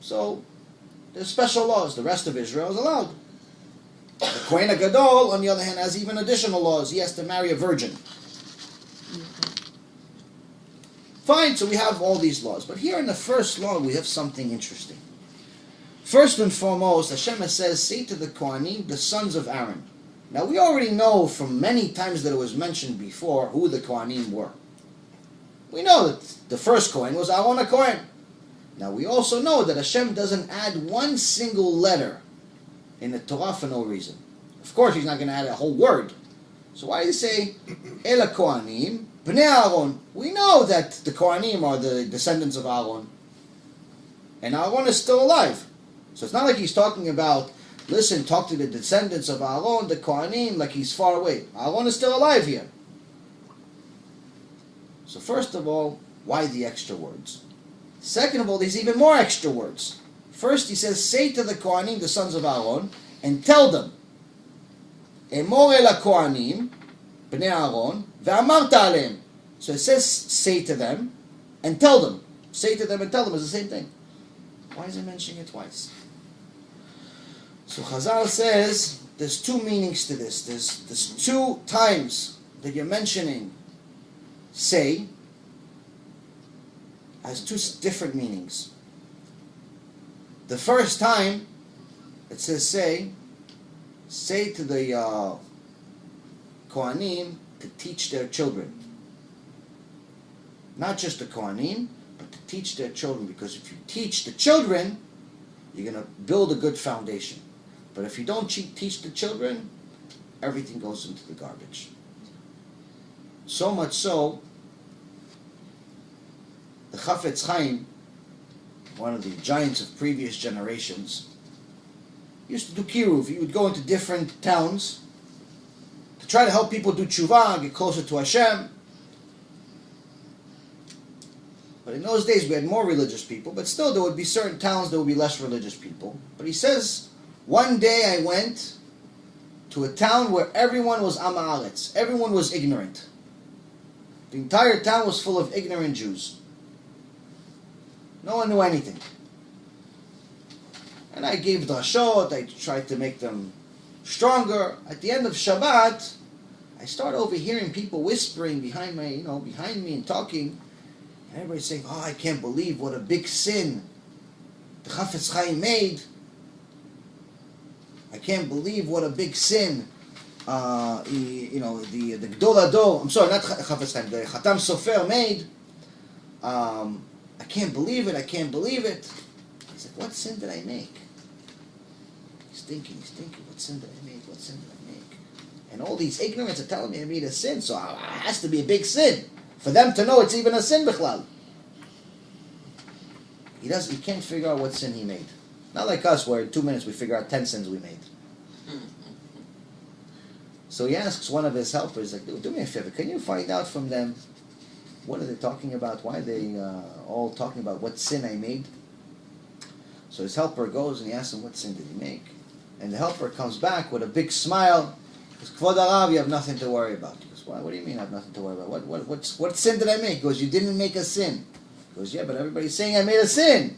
So there's special laws. The rest of Israel is allowed. The Kohen HaGadol, on the other hand, has even additional laws. He has to marry a virgin. Fine, so we have all these laws. But here in the first law, we have something interesting. First and foremost, Hashem says, say to the Kohanim, the sons of Aaron. Now, we already know from many times that it was mentioned before who the Kohanim were. We know that the first Kohen was Aaron HaKohen. Now, we also know that Hashem doesn't add one single letter in the Torah for no reason. Of course, He's not going to add a whole word. So why does He say, El HaKohanim, Bnei Aaron? We know that the Kohanim are the descendants of Aaron. And Aaron is still alive. So it's not like He's talking about, listen, talk to the descendants of Aaron, the Kohanim, like He's far away. Aaron is still alive here. So first of all, why the extra words? Second of all, there's even more extra words. First, He says, say to the Kohanim, the sons of Aaron, and tell them, Emor el HaKohanim, bnei Aaron, ve'amart aleim. So it says, say to them, and tell them. Say to them and tell them is the same thing. Why is He mentioning it twice? So Chazal says, there's two meanings to this. There's two times that you're mentioning say, has two different meanings. The first time, it says say to the Kohanim to teach their children. Not just the Kohanim, but to teach their children. Because if you teach the children, you're going to build a good foundation. But if you don't teach the children, everything goes into the garbage. So much so, the Chafetz Chaim, one of the giants of previous generations, used to do kiruv. He would go into different towns to try to help people do tshuva, get closer to HaShem. But in those days we had more religious people, but still there would be certain towns there would be less religious people. But he says, one day I went to a town where everyone was Am Haaretz. Everyone was ignorant. The entire town was full of ignorant Jews. No one knew anything. And I gave drashot, I tried to make them stronger. At the end of Shabbat, I started overhearing people whispering behind me and talking. And everybody's saying, oh, I can't believe what a big sin the Chafetz Chaim made. I can't believe what a big sin the Gdol Ador, I'm sorry, not Chafetz Chaim, the Chatam Sofer made. I can't believe it. He's like, what sin did I make? He's thinking, what sin did I make? And all these ignorants are telling me I made a sin, so it has to be a big sin for them to know it's even a sin bichlal. He can't figure out what sin he made. Not like us, where in 2 minutes we figure out 10 sins we made. So he asks one of his helpers, like, do me a favor, can you find out from them what are they talking about? Why are they all talking about what sin I made? So his helper goes and he asks him, what sin did he make? And the helper comes back with a big smile. He goes, Kvod Harav, you have nothing to worry about. He goes, what do you mean I have nothing to worry about? What sin did I make? He goes, you didn't make a sin. He goes, yeah, but everybody's saying I made a sin.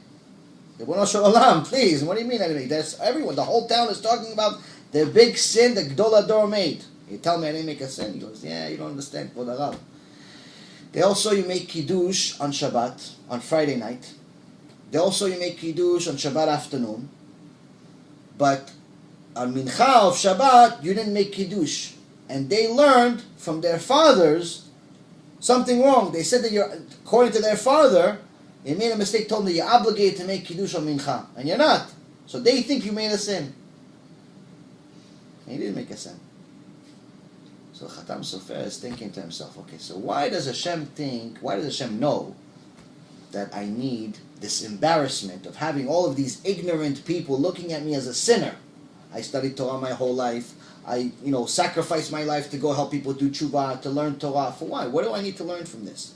Ribono shel olam, please. What do you mean I didn't make? That's everyone. The whole town is talking about the big sin that Gdol Ador made. You tell me I didn't make a sin? He goes, yeah, you don't understand, Kvod Harav. You make Kiddush on Shabbat, on Friday night. You make Kiddush on Shabbat afternoon. But on Mincha of Shabbat, you didn't make Kiddush. And they learned from their fathers something wrong. They said that according to their father, they made a mistake, told them that you're obligated to make Kiddush on Mincha. And you're not. So they think you made a sin. And you didn't make a sin. So Chatam Sofer is thinking to himself, okay, so why does Hashem know that I need this embarrassment of having all of these ignorant people looking at me as a sinner? I studied Torah my whole life. I, sacrificed my life to go help people do tshuva, to learn Torah. For why? What do I need to learn from this?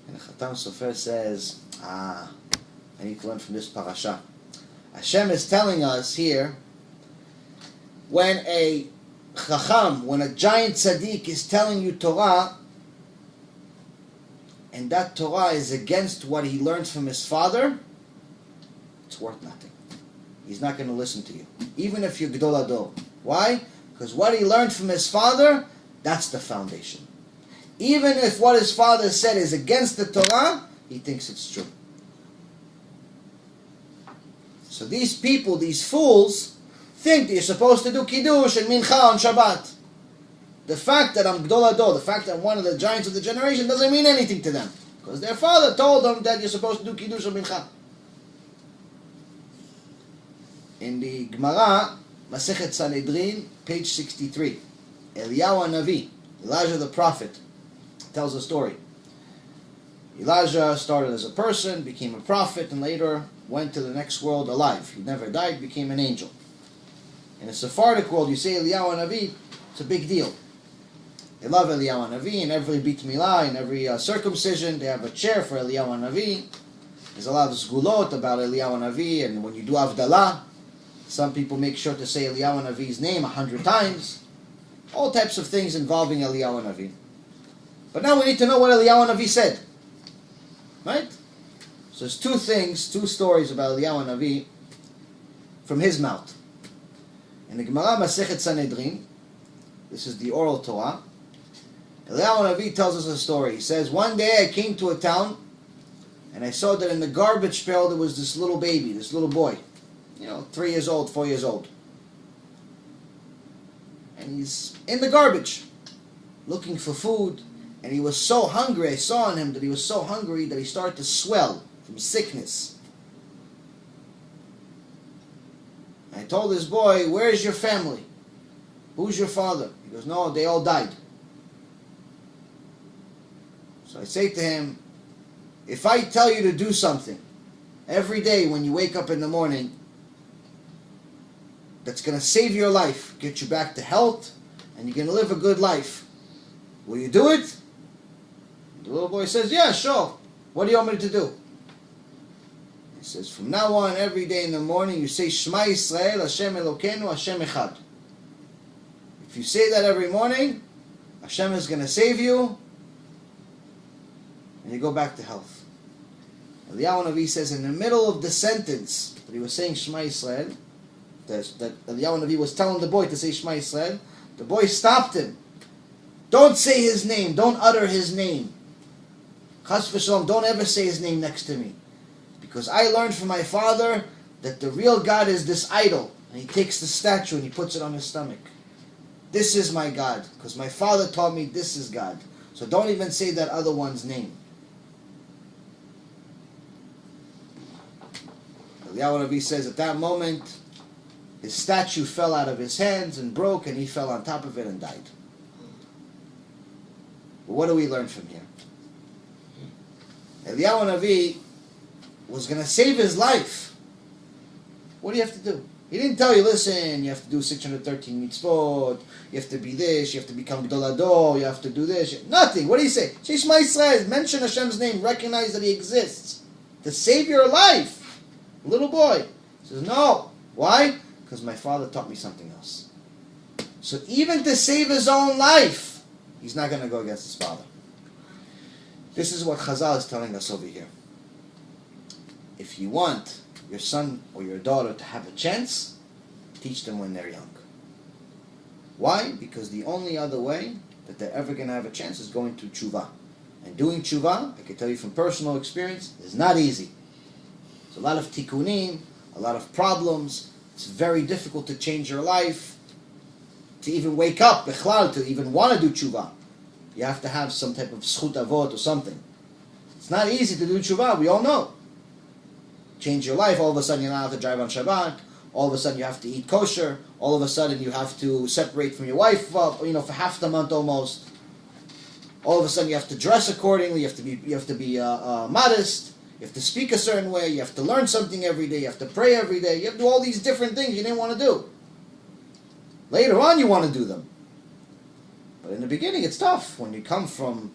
And Chatam Sofer says, I need to learn from this parasha. Hashem is telling us here, when a Chacham, when a giant tzaddik is telling you Torah, and that Torah is against what he learns from his father, it's worth nothing. He's not going to listen to you. Even if you're Gdol Ador. Why? Because what he learned from his father, that's the foundation. Even if what his father said is against the Torah, he thinks it's true. So these people, these fools, think that you're supposed to do Kiddush and Mincha on Shabbat. The fact that I'm Gdol Ador, the fact that I'm one of the giants of the generation, doesn't mean anything to them. Because their father told them that you're supposed to do Kiddush or Mincha. In the Gemara, Masechet Sanhedrin, page 63, Eliyahu Hanavi, Elijah the prophet, tells a story. Elijah started as a person, became a prophet, and later went to the next world alive. He never died, became an angel. In the Sephardic world, you say Eliyahu Hanavi, it's a big deal. They love Eliyahu Hanavi. In every Brit Milah, in every circumcision, they have a chair for Eliyahu Hanavi. There's a lot of zgulot about Eliyahu Hanavi, and when you do Avdalah, some people make sure to say Eliyahu Hanavi's name 100 times. All types of things involving Eliyahu Hanavi. But now we need to know what Eliyahu Hanavi said. Right? So there's two stories about Eliyahu Hanavi from his mouth. In the Gemara Masechet Sanhedrin, this is the oral Torah, Eliyahu Hanavi tells us a story. He says, one day I came to a town and I saw that in the garbage pail there was this little baby, this little boy. 3 years old, 4 years old. And he's in the garbage. looking for food, and he was so hungry. I saw in him that he was so hungry that he started to swell from sickness. I told this boy, where is your family? Who's your father? He goes, no, they all died. So I say to him, if I tell you to do something every day when you wake up in the morning that's going to save your life, get you back to health, and you're going to live a good life, will you do it? The little boy says, yeah, sure. What do you want me to do? He says, from now on, every day in the morning, you say, Shema Yisrael, Hashem Elokeinu, Hashem Echad. If you say that every morning, Hashem is going to save you, and you go back to health. Eliyahu Navi says, in the middle of the sentence that he was saying Shema Yisrael, that Eliyahu Navi was telling the boy to say Shema Yisrael, the boy stopped him. Don't say his name. Don't utter his name. Chas v'shalom, don't ever say his name next to me. Because I learned from my father that the real God is this idol. And he takes the statue and he puts it on his stomach. This is my God. Because my father taught me this is God. So don't even say that other one's name. Eliyahu Navi says at that moment, his statue fell out of his hands and broke, and he fell on top of it and died. But what do we learn from here? Eliyahu Navi was going to save his life. What do you have to do? He didn't tell you, listen, you have to do 613 mitzvot, you have to be this, you have to become Gdolado, you have to do this. Nothing. What do you say? Shema Yisrael, mention Hashem's name, recognize that He exists. To save your life. Little boy. He says, no. Why? Because my father taught me something else. So even to save his own life, he's not going to go against his father. This is what Chazal is telling us over here. If you want your son or your daughter to have a chance, teach them when they're young. Why? Because the only other way that they're ever going to have a chance is going to tshuva. And doing tshuva, I can tell you from personal experience, is not easy. There's a lot of tikkunim, a lot of problems. It's very difficult to change your life, to even wake up, bechlal, to even want to do tshuva. You have to have some type of zchut avot or something. It's not easy to do tshuva, we all know. Change your life, all of a sudden you're not allowed to drive on Shabbat, all of a sudden you have to eat kosher, all of a sudden you have to separate from your wife, for half the month almost. All of a sudden you have to dress accordingly, you have to be modest, you have to speak a certain way, you have to learn something every day, you have to pray every day, you have to do all these different things you didn't want to do. Later on you want to do them. But in the beginning it's tough. When you come from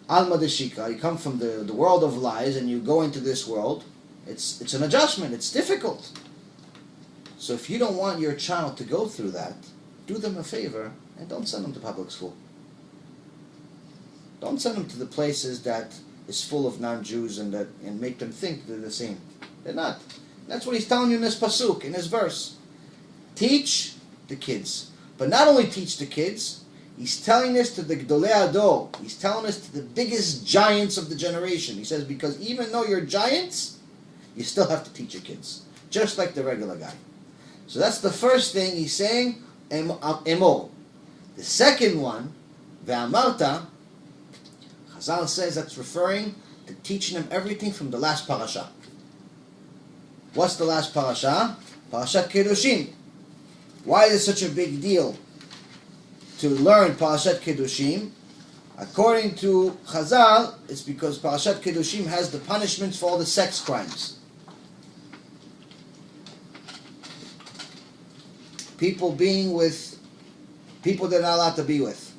Alma Deshika, you come from the world of lies and you go into this world, it's an adjustment, it's difficult. So if you don't want your child to go through that, do them a favor and don't send them to public school. Don't send them to the places that is full of non-Jews and make them think they're the same. They're not. That's what he's telling you in this pasuk, in this verse. Teach the kids. But not only teach the kids, he's telling this to the Gdolei Ador. He's telling this to the biggest giants of the generation. He says, because even though you're giants, you still have to teach your kids. Just like the regular guy. So that's the first thing he's saying, Emor. The second one, Ve'amarta, Chazal says that's referring to teaching them everything from the last parasha. What's the last parasha? Parashat Kiddushim. Why is it such a big deal to learn Parashat Kiddushim? According to Chazal, it's because Parashat Kiddushim has the punishments for all the sex crimes. People being with people they're not allowed to be with.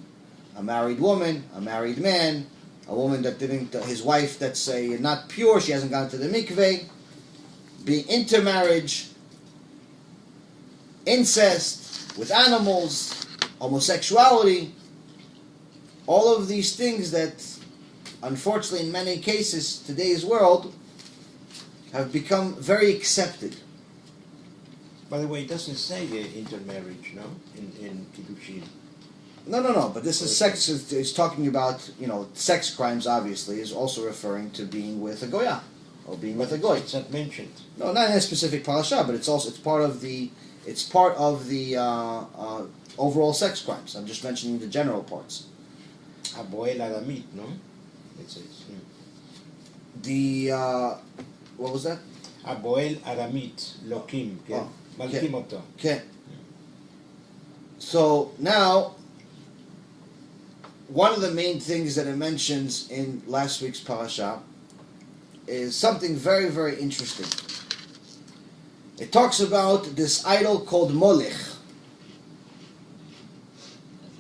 A married woman, a married man, a woman that didn't, his wife that's not pure, she hasn't gone to the mikveh, being intermarriage, incest with animals, homosexuality, all of these things that, unfortunately in many cases, today's world, have become very accepted. By the way, it doesn't say intermarriage, no? In Kiddushim. No. But this is sex. It's talking about, sex crimes. Obviously, is also referring to being with a goya or being with a goy. It's not mentioned. No, not in a specific parasha, but it's part of the overall sex crimes. I'm just mentioning the general parts. Aboel Aramit, no? It says. The, what was that? Aboel Aramit, Lokim, כן? Oh, מלקים אותו. Okay. So now, one of the main things that it mentions in last week's parasha is something very, very interesting. It talks about this idol called Molech.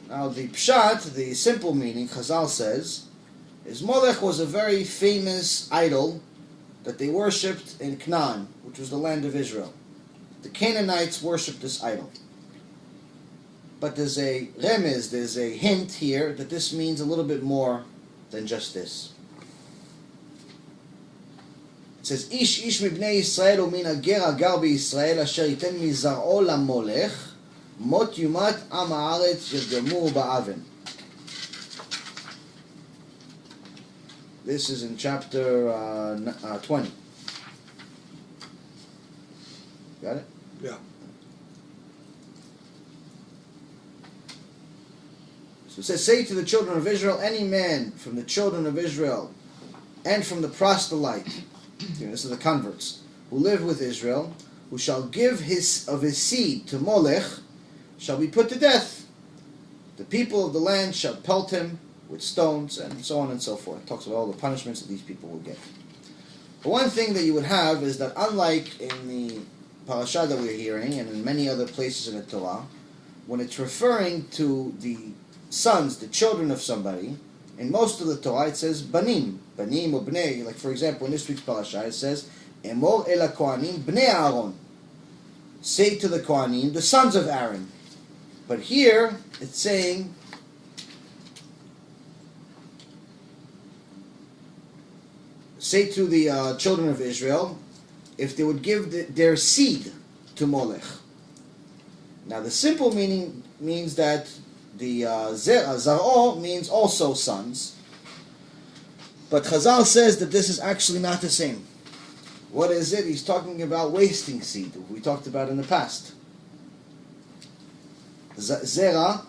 Now the pshat, the simple meaning, Chazal says, is Molech was a very famous idol that they worshipped in Canaan, which was the land of Israel. The Canaanites worshipped this idol. But there's a remez, there's a hint here that this means a little bit more than just this. It says, Ish ish mibnei Yisrael umin ager agar b'Yisrael asher yiten mizar'o lamolech mot yumat am haaretz yirgamu ba'aven. This is in chapter 20. Got it? Yeah. So it says, say to the children of Israel, any man from the children of Israel and from the proselyte, this is the converts, who live with Israel, who shall give of his seed to Molech, shall be put to death. The people of the land shall pelt him with stones, and so on and so forth. It talks about all the punishments that these people will get. But one thing that you would have is that unlike in the parasha that we're hearing, and in many other places in the Torah, when it's referring to the sons, the children of somebody, in most of the Torah it says banim or bnei. Like for example in this week's parasha it says Emor el kohanim bnei Aaron. Say to the kohanim, the sons of Aaron. But here it's saying say to the children of Israel if they would give their seed to Molech. Now the simple meaning means that the Zar'o means also sons. But Chazal says that this is actually not the same. What is it? He's talking about wasting seed, we talked about in the past. Zera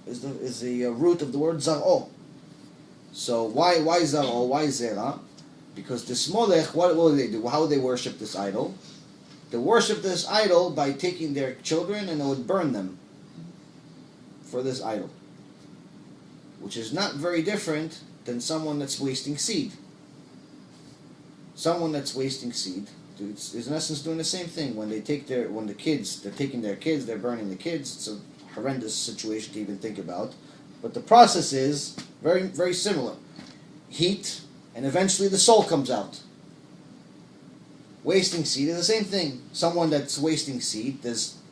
is the root of the word Zar'o. So why Zar'o? Why Zera? Because this Molech, what will they do? How would they worship this idol? They worship this idol by taking their children and they would burn them for this idol, which is not very different than someone that's wasting seed. Someone that's wasting seed is in essence doing the same thing. When they're taking their kids, they're burning the kids. It's a horrendous situation to even think about, but the process is very, very similar. Heat, and eventually the soul comes out. Wasting seed is the same thing. Someone that's wasting seed,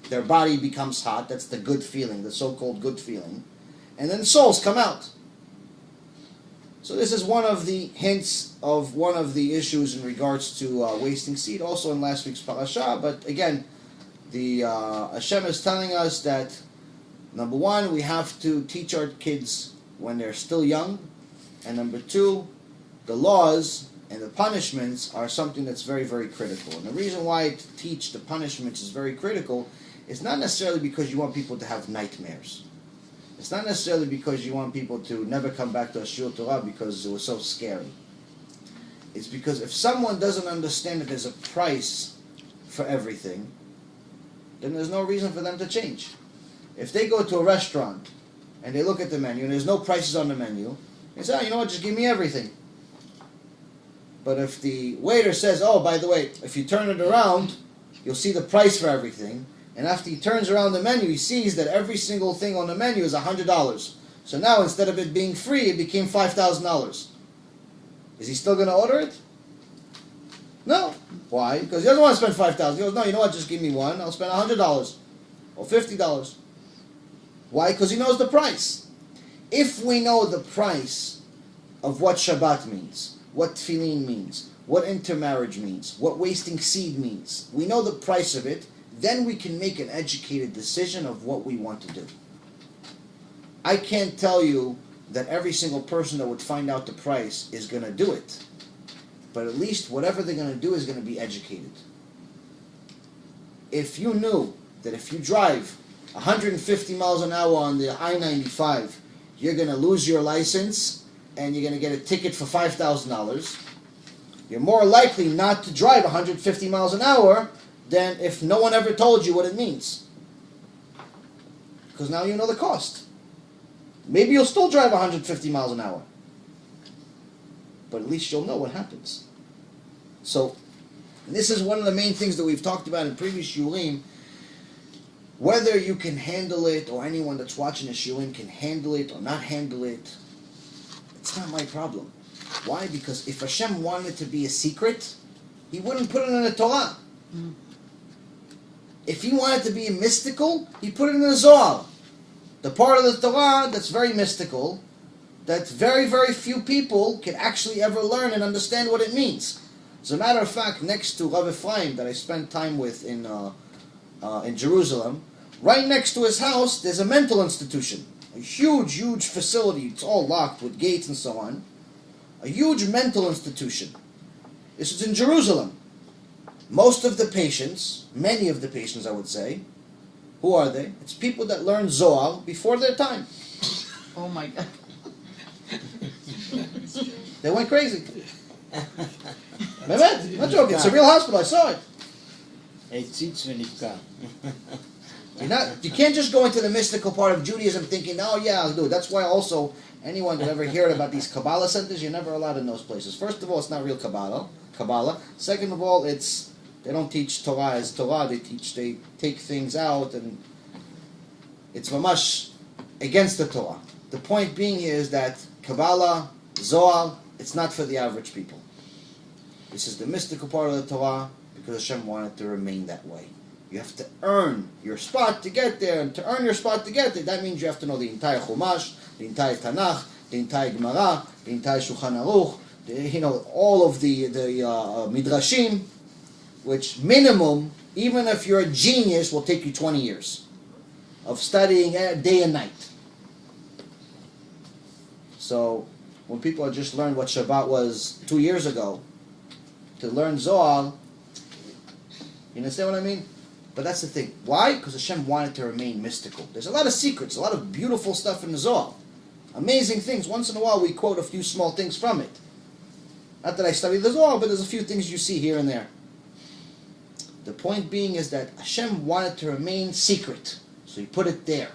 their body becomes hot. That's the good feeling, the so-called good feeling. And then souls come out. So this is one of the hints of one of the issues in regards to wasting seed, also in last week's parasha. But again, the HaShem is telling us that, number one, we have to teach our kids when they're still young. And number two, the laws and the punishments are something that's very, very critical. And the reason why to teach the punishments is very critical is not necessarily because you want people to have nightmares. It's not necessarily because you want people to never come back to a Shiur Torah because it was so scary. It's because if someone doesn't understand that there's a price for everything, then there's no reason for them to change. If they go to a restaurant and they look at the menu and there's no prices on the menu, they say, oh, you know what, just give me everything. But if the waiter says, oh, by the way, if you turn it around, you'll see the price for everything. And after he turns around the menu, he sees that every single thing on the menu is $100. So now, instead of it being free, it became $5,000. Is he still going to order it? No. Why? Because he doesn't want to spend $5,000. He goes, no, you know what, just give me one. I'll spend $100 or $50. Why? Because he knows the price. If we know the price of what Shabbat means, what tefillin means, what intermarriage means, what wasting seed means, we know the price of it, then we can make an educated decision of what we want to do. I can't tell you that every single person that would find out the price is going to do it. But at least whatever they're going to do is going to be educated. If you knew that if you drive 150 miles an hour on the I-95, you're going to lose your license and you're going to get a ticket for $5,000, you're more likely not to drive 150 miles an hour than if no one ever told you what it means. Because now you know the cost. Maybe you'll still drive 150 miles an hour, but at least you'll know what happens. So, this is one of the main things that we've talked about in previous shiurim. Whether you can handle it, or anyone that's watching a shiurim can handle it or not handle it, it's not my problem. Why? Because if Hashem wanted to be a secret, He wouldn't put it in the Torah. If He wanted to be a mystical, He put it in the Zohar. The part of the Torah that's very mystical, that very, very few people can actually ever learn and understand what it means. As a matter of fact, next to Rav Ephraim, that I spent time with in Jerusalem, right next to his house, there's a mental institution. A huge, huge facility. It's all locked with gates and so on. A huge mental institution. This is in Jerusalem. Most of the patients, many of the patients I would say, who are they? It's people that learn Zohar before their time. Oh my God. They went crazy. Mehmet, not joking. It's a real hospital. I saw it. You can't just go into the mystical part of Judaism thinking, oh yeah, I'll do it. That's why also anyone that ever heard about these Kabbalah centers, you're never allowed in those places. First of all, it's not real Kabbalah. Second of all, they don't teach Torah as Torah. They take things out, and it's mamash against the Torah. The point being is that Kabbalah, Zohar, it's not for the average people. This is the mystical part of the Torah because Hashem wanted to remain that way. You have to earn your spot to get there, and to earn your spot to get there, that means you have to know the entire Chumash, the entire Tanakh, the entire Gemara, the entire Shulchan Aruch, all of the Midrashim, which minimum, even if you're a genius, will take you 20 years of studying day and night. So, when people had just learned what Shabbat was 2 years ago, to learn Zohar, you understand what I mean? But that's the thing. Why? Because Hashem wanted to remain mystical. There's a lot of secrets, a lot of beautiful stuff in the Zohar. Amazing things. Once in a while we quote a few small things from it. Not that I study the Zohar, but there's a few things you see here and there. The point being is that Hashem wanted to remain secret. So He put it there.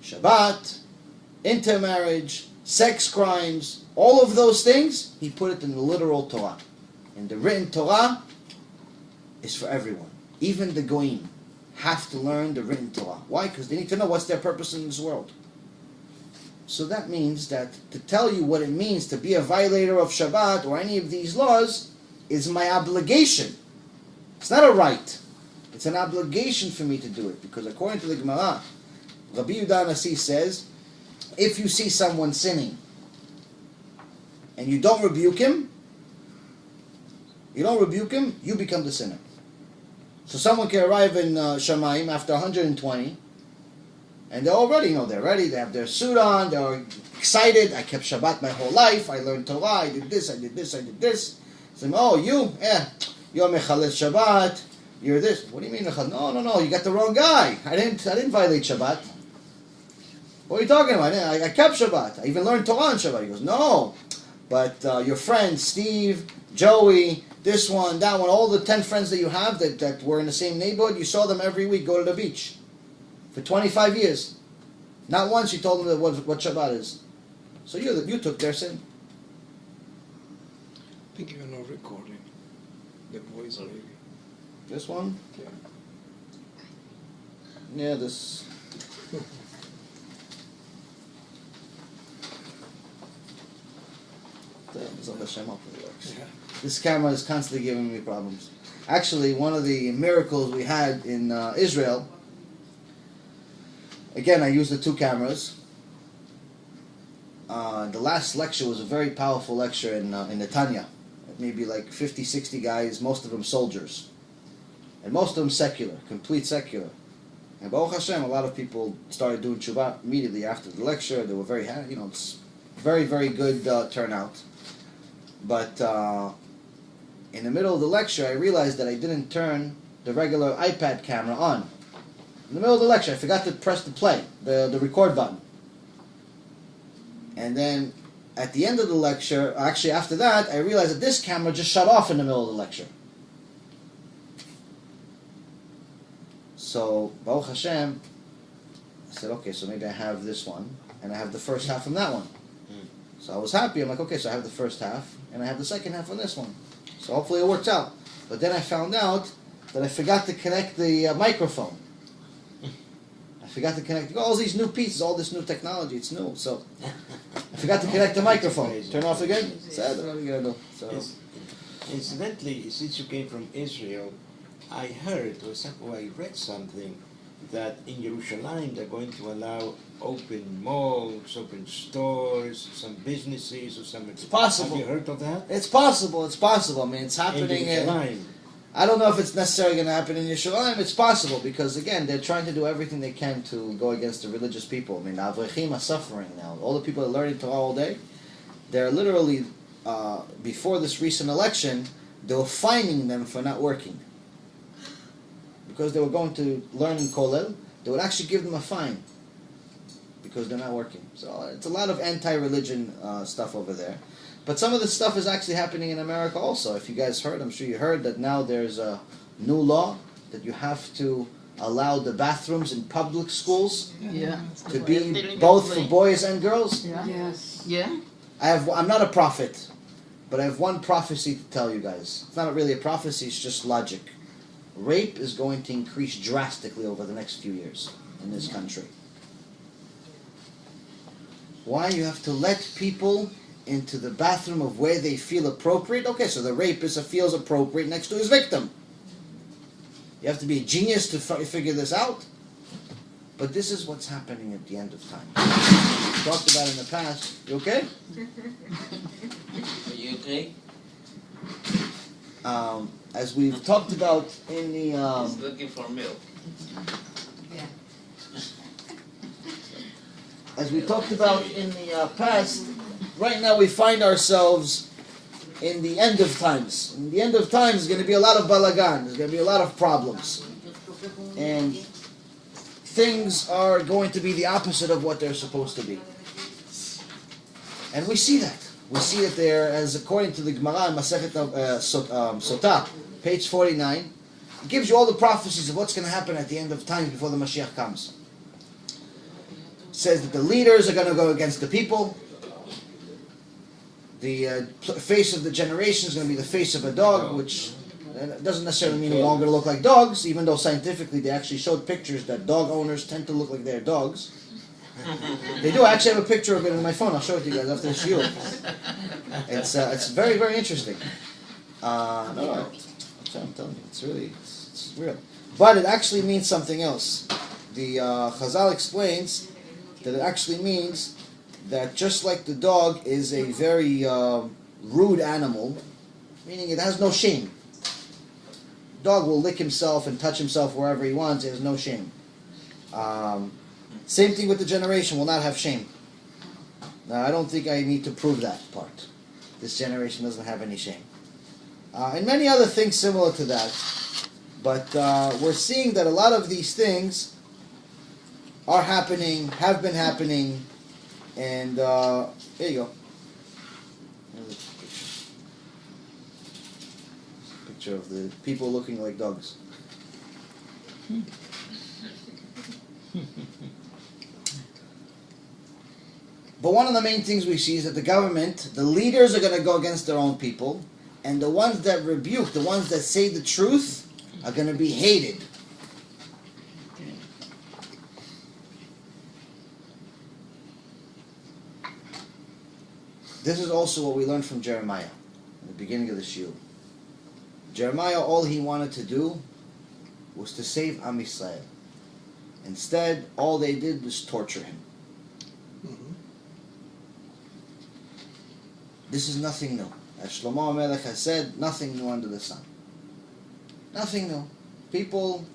Shabbat, intermarriage, sex crimes, all of those things, He put it in the literal Torah. And the written Torah is for everyone. Even the Goyim have to learn the written Torah. Why? Because they need to know what's their purpose in this world. So that means that to tell you what it means to be a violator of Shabbat or any of these laws is my obligation. It's not a right. It's an obligation for me to do it. Because according to the Gemara, Rabbi Yehuda Nasi says, if you see someone sinning and you don't rebuke him, you become the sinner. So someone can arrive in Shamayim after 120, and they're already, they're ready, they have their suit on, they're excited, I kept Shabbat my whole life, I learned Torah, I did this. So, oh, you're Mechalel Shabbat, you're this. What do you mean Mechalel? No, you got the wrong guy. I didn't violate Shabbat. What are you talking about? I kept Shabbat. I even learned Torah on Shabbat. He goes, no, but your friends, Steve, Joey, this one, that one, all the 10 friends that you have that were in the same neighborhood, you saw them every week go to the beach for 25 years. Not once you told them what Shabbat is. So you took their sin. I think you're not recording the voice maybe. This one? Yeah. Yeah, this. Yeah. This camera is constantly giving me problems. Actually, one of the miracles we had in Israel, again, I used the two cameras. The last lecture was a very powerful lecture in Netanya. Maybe like 50, 60 guys, most of them soldiers. And most of them secular, complete secular. And Baruch Hashem, a lot of people started doing tshuva immediately after the lecture. They were very happy. It's very, very good turnout. But in the middle of the lecture, I realized that I didn't turn the regular iPad camera on. In the middle of the lecture, I forgot to press the play, the record button. And then at the end of the lecture, actually after that, I realized that this camera just shut off in the middle of the lecture. So, Baruch Hashem, I said, okay, so maybe I have this one, and I have the first half from that one. So I was happy. I'm like, okay, so I have the first half, and I have the second half on this one. So hopefully it works out. But then I found out that I forgot to connect the microphone. I forgot to connect all these new pieces, all this new technology. It's new, so I forgot to connect the microphone. Turn off again. Sad. What are we gonna do? So, incidentally, since you came from Israel, I heard or I read something that in Jerusalem they're going to allow open malls, open stores, some businesses or something. It's possible. Have you heard of that? It's possible. It's possible. I mean, it's happening. In Jerusalem. I don't know if it's necessarily going to happen in Yerushalayim. It's possible because again, they're trying to do everything they can to go against the religious people. I mean, the Avrechim are suffering now. All the people that are learning Torah all day, they're literally before this recent election, they were fining them for not working because they were going to learn in Kollel. They would actually give them a fine because they're not working. So it's a lot of anti-religion stuff over there. But some of the stuff is actually happening in America also. If you guys heard, I'm sure you heard that now there's a new law that you have to allow the bathrooms in public schools to be both for boys and girls. Yeah. Yes. Yeah. I'm not a prophet, but I have one prophecy to tell you guys. It's not really a prophecy, it's just logic. Rape is going to increase drastically over the next few years in this country. Why? You have to let people into the bathroom of where they feel appropriate. Okay, so the rapist feels appropriate next to his victim. You have to be a genius to figure this out. But this is what's happening at the end of time. We talked about it in the past. You okay? Are you okay? As we've talked about in the... He's looking for milk. As we talked about in the past, right now we find ourselves in the end of times. In the end of times, there's going to be a lot of balagan. There's going to be a lot of problems. And things are going to be the opposite of what they're supposed to be. And we see that. We see it there, as according to the Gemara in Masechet Sotah, page 49, it gives you all the prophecies of what's going to happen at the end of times before the Mashiach comes. It says that the leaders are going to go against the people. The face of the generation is going to be the face of a dog, which doesn't necessarily mean we're all going to look like dogs, even though scientifically they actually showed pictures that dog owners tend to look like their dogs. They do. I actually have a picture of it on my phone. I'll show it to you guys after the shiur. It's very, very interesting. I'm telling you, it's real. But it actually means something else. The Chazal explains that it actually means that just like the dog is a very rude animal, meaning it has no shame. Dog will lick himself and touch himself wherever he wants. He has no shame. Same thing with the generation, will not have shame. Now, I don't think I need to prove that part. This generation doesn't have any shame. And many other things similar to that. But we're seeing that a lot of these things are happening, have been happening, and there you go. Picture of the people looking like dogs. But one of the main things we see is that the government, the leaders are going to go against their own people, and the ones that rebuke, the ones that say the truth, are going to be hated. This is also what we learned from Jeremiah in the beginning of the shiur. Jeremiah, all he wanted to do was to save Am Yisrael. Instead, all they did was torture him. This is nothing new. As Shlomo HaMelech has said, nothing new under the sun. Nothing new. People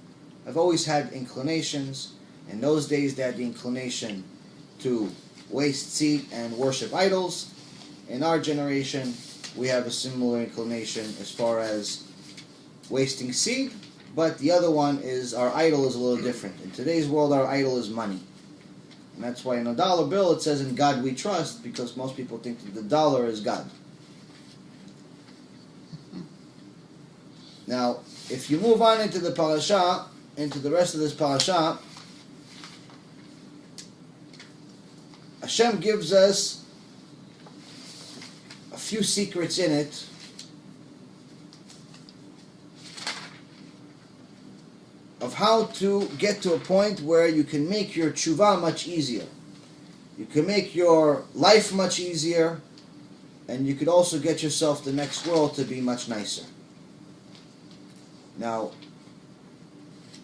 have always had inclinations. In those days, they had the inclination to waste seed and worship idols. In our generation, we have a similar inclination as far as wasting seed, but the other one is our idol is a little different. In today's world, our idol is money. And that's why in a dollar bill it says, "In God we trust," because most people think that the dollar is God. Now, if you move on into the parasha, into the rest of this parasha, Hashem gives us a few secrets in it of how to get to a point where you can make your tshuva much easier. You can make your life much easier, and you could also get yourself the next world to be much nicer. Now,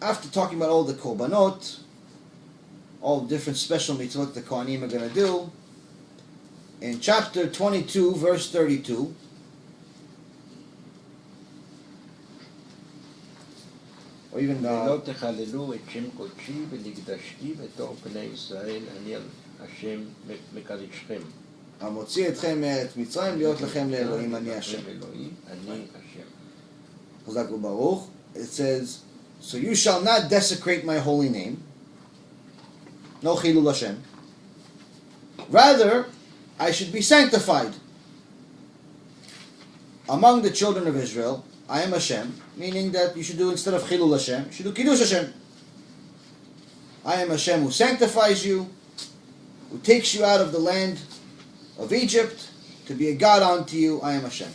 after talking about all the korbanot, all the different special mitzvot the Kohanim are going to do, in chapter 22, verse 32, or even ולא תחללו את שם קודשי ולקדשתי בתור פני ישראל, אני השם מקדשכם. המוציא אתכם מארץ מצרים להיות לכם לאלוהים, אני השם. אני השם. Chazak u'baruch. It says, so you shall not desecrate my holy name. No Chilul Hashem. Rather, I should be sanctified. Among the children of Israel, I am Hashem, meaning that you should do, instead of Chilul Hashem, you should do Kiddush Hashem. I am Hashem who sanctifies you, who takes you out of the land of Egypt to be a God unto you. I am Hashem.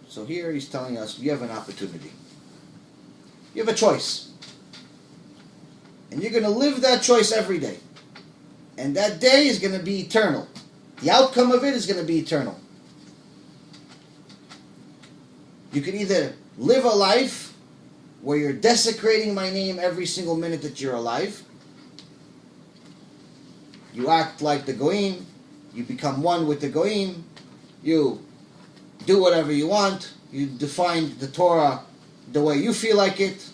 So here he's telling us you have an opportunity. You have a choice. And you're going to live that choice every day. And that day is going to be eternal. The outcome of it is going to be eternal. You can either live a life where you're desecrating my name every single minute that you're alive. You act like the Goyim. You become one with the Goyim. You do whatever you want. You define the Torah the way you feel like it.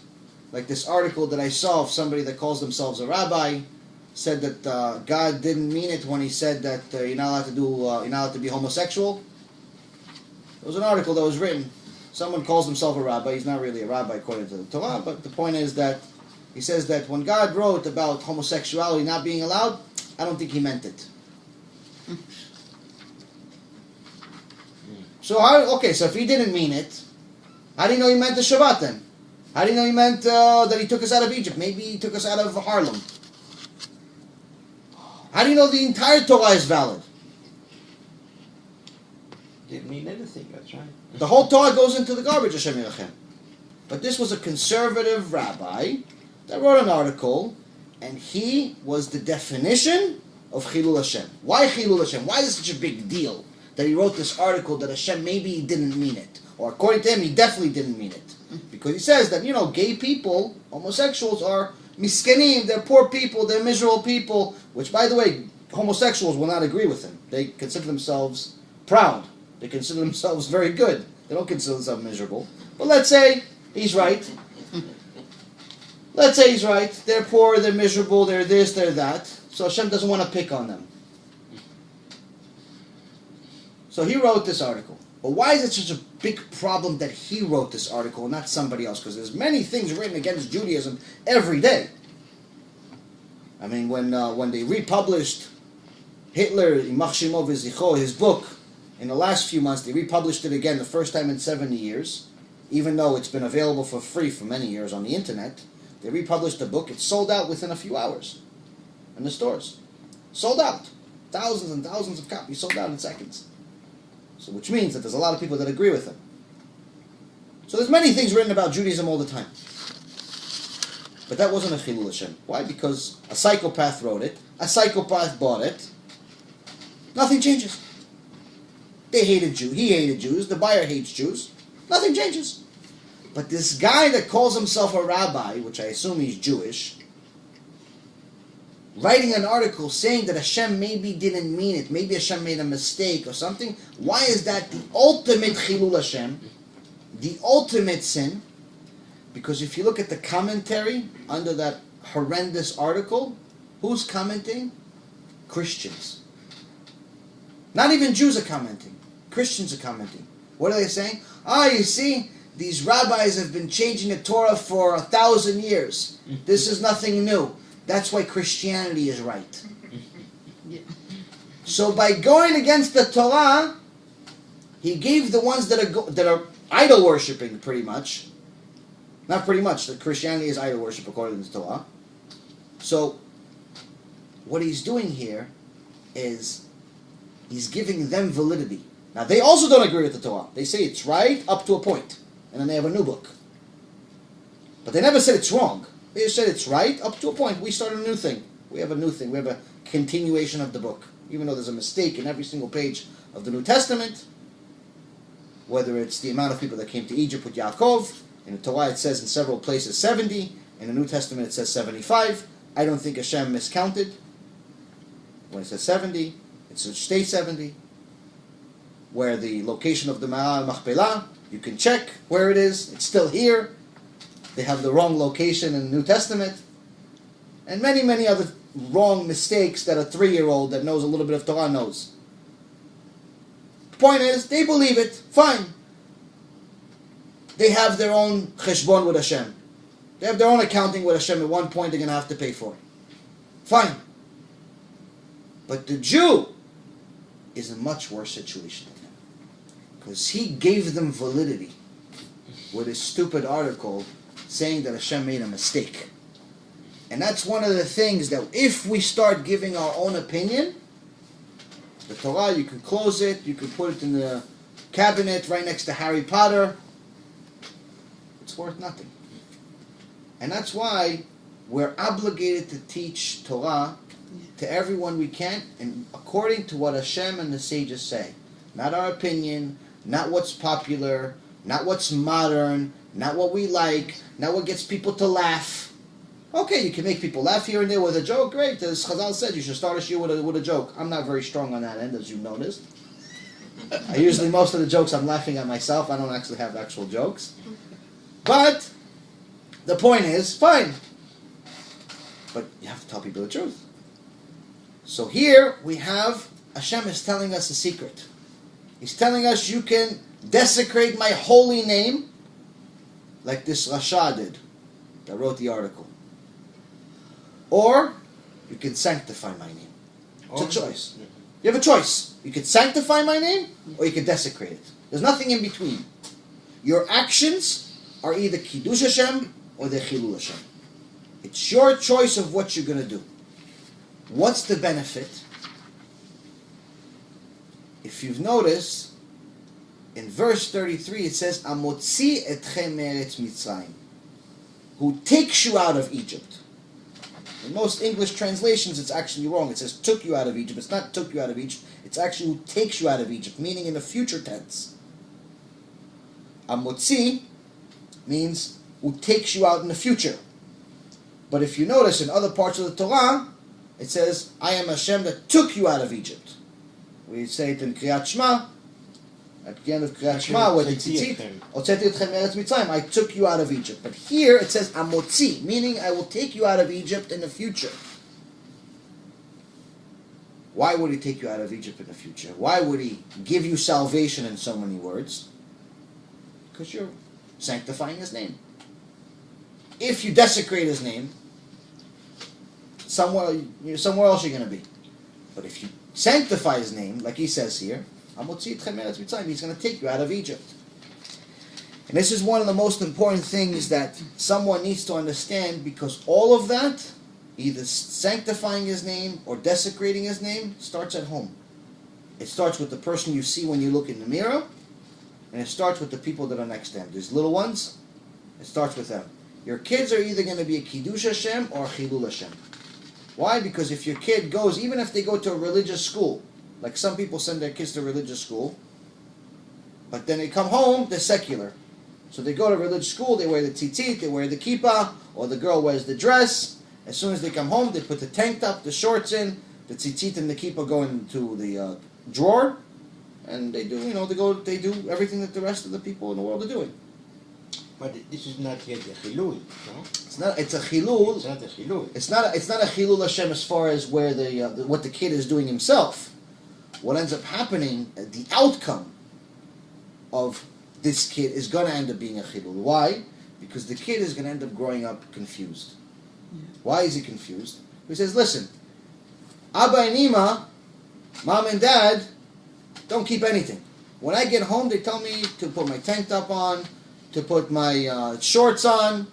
Like this article that I saw of somebody that calls themselves a rabbi, said that God didn't mean it when he said that you're not allowed to be homosexual. There was an article that was written. Someone calls himself a rabbi. He's not really a rabbi according to the Torah, but the point is that he says that when God wrote about homosexuality not being allowed, I don't think he meant it. So if he didn't mean it, how do you know he meant the Shabbat then? How do you know he meant that he took us out of Egypt? Maybe he took us out of Harlem. How do you know the entire Torah is valid? Didn't mean anything, that's right. The whole Torah goes into the garbage, Hashem Yirachem. But this was a conservative rabbi that wrote an article, and he was the definition of Chilul Hashem. Why Chilul Hashem? Why is it such a big deal that he wrote this article that Hashem maybe he didn't mean it? Or according to him, he definitely didn't mean it. Because he says that, gay people, homosexuals are miskenim, they're poor people, they're miserable people, which, by the way, homosexuals will not agree with him. They consider themselves proud. They consider themselves very good. They don't consider themselves miserable. But let's say he's right. Let's say he's right. They're poor, they're miserable, they're this, they're that. So Hashem doesn't want to pick on them. So he wrote this article. But why is it such a big problem that he wrote this article and not somebody else? Because there's many things written against Judaism every day. I mean, when they republished Hitler, Ymach Shemo V'Zichro, his book, in the last few months, they republished it again the first time in 70 years, even though it's been available for free for many years on the internet. They republished the book. It sold out within a few hours in the stores. Sold out. Thousands and thousands of copies sold out in seconds. So, which means that there's a lot of people that agree with him. So there's many things written about Judaism all the time. But that wasn't a Chilul Hashem. Why? Because a psychopath wrote it, a psychopath bought it. Nothing changes. They hated Jews. He hated Jews. The buyer hates Jews. Nothing changes. But this guy that calls himself a rabbi, which I assume he's Jewish, writing an article saying that Hashem maybe didn't mean it, maybe Hashem made a mistake or something, why is that the ultimate Chilul Hashem, the ultimate sin? Because if you look at the commentary under that horrendous article, who's commenting? Christians. Not even Jews are commenting. Christians are commenting. What are they saying? You see, these rabbis have been changing the Torah for 1,000 years. This is nothing new. That's why Christianity is right. Yeah. So by going against the Torah, he gave the ones that are idol worshipping, pretty much. Not pretty much. The Christianity is idol worship according to the Torah. So what he's doing here is he's giving them validity. Now they also don't agree with the Torah. They say it's right up to a point, and then they have a new book. But they never said it's wrong. They just said it's right up to a point. We start a new thing. We have a new thing. We have a continuation of the book. Even though there's a mistake in every single page of the New Testament, whether it's the amount of people that came to Egypt with Yaakov, in the Torah it says in several places 70, in the New Testament it says 75. I don't think Hashem miscounted. When it says 70, it should stay 70. Where the location of the Ma'al Machpelah, you can check where it is. It's still here. They have the wrong location in the New Testament. And many, many other wrong mistakes that a 3-year-old that knows a little bit of Torah knows. The point is, they believe it. Fine. They have their own cheshbon with Hashem. They have their own accounting with Hashem. At one point, they're going to have to pay for it. Fine. But the Jew is in a much worse situation than him. Because he gave them validity with his stupid article saying that Hashem made a mistake. And that's one of the things that if we start giving our own opinion, the Torah, you can close it, you can put it in the cabinet right next to Harry Potter. It's worth nothing. And that's why we're obligated to teach Torah to everyone we can, and according to what Hashem and the sages say. Not our opinion, not what's popular, not what's modern, not what we like, not what gets people to laugh. Okay, you can make people laugh here and there with a joke, great. As Chazal said, you should start a shiur with a joke. I'm not very strong on that end, as you've noticed. Most of the jokes I'm laughing at myself. I don't actually have actual jokes. But the point is, fine. But you have to tell people the truth. So here we have, Hashem is telling us a secret. He's telling us you can desecrate my holy name like this Rasha did that wrote the article. Or you can sanctify my name. It's a choice. You have a choice. You can sanctify my name or you can desecrate it. There's nothing in between. Your actions are either Kiddush Hashem or the Chilul Hashem. It's your choice of what you're going to do. What's the benefit? If you've noticed, in verse 33 it says, Amotzi etchem me'eretz Mitzrayim, who takes you out of Egypt. In most English translations it's actually wrong. It says took you out of Egypt. It's not took you out of Egypt. It's actually who takes you out of Egypt, meaning in the future tense. Amotzi means who takes you out in the future. But if you notice in other parts of the Torah, it says, I am Hashem that took you out of Egypt. We say it in Kriyat Shema, at the end of Kriyat Shema, where the tzitzit, Hotzeti etchem me'eretz Mitzrayim, I took you out of Egypt. But here it says, Amotzi, meaning I will take you out of Egypt in the future. Why would he take you out of Egypt in the future? Why would he give you salvation in so many words? Because you're sanctifying his name. If you desecrate his name, somewhere else you're going to be. But if you sanctify his name, like he says here, he's going to take you out of Egypt. And this is one of the most important things that someone needs to understand, because all of that, either sanctifying his name or desecrating his name, starts at home. It starts with the person you see when you look in the mirror, and it starts with the people that are next to them. These little ones, it starts with them. Your kids are either going to be a Kiddush Hashem or a Chilul Hashem. Why? Because if your kid goes, even if they go to a religious school, like some people send their kids to religious school, but then they come home, they're secular. So they go to religious school, they wear the tzitzit, they wear the kippah, or the girl wears the dress. As soon as they come home, they put the tank top, the shorts in, the tzitzit and the kippah go into the drawer, and they do, they do everything that the rest of the people in the world are doing. But this is not yet a chilul, no? It's a chilul. It's not a chilul. It's not a chilul Hashem as far as where what the kid is doing himself. What ends up happening, the outcome of this kid is going to end up being a Chilul. Why? Because the kid is going to end up growing up confused. Yeah. Why is he confused? He says, listen, Abba and Ima, Mom and Dad, don't keep anything. When I get home, they tell me to put my tank top on, to put my shorts on,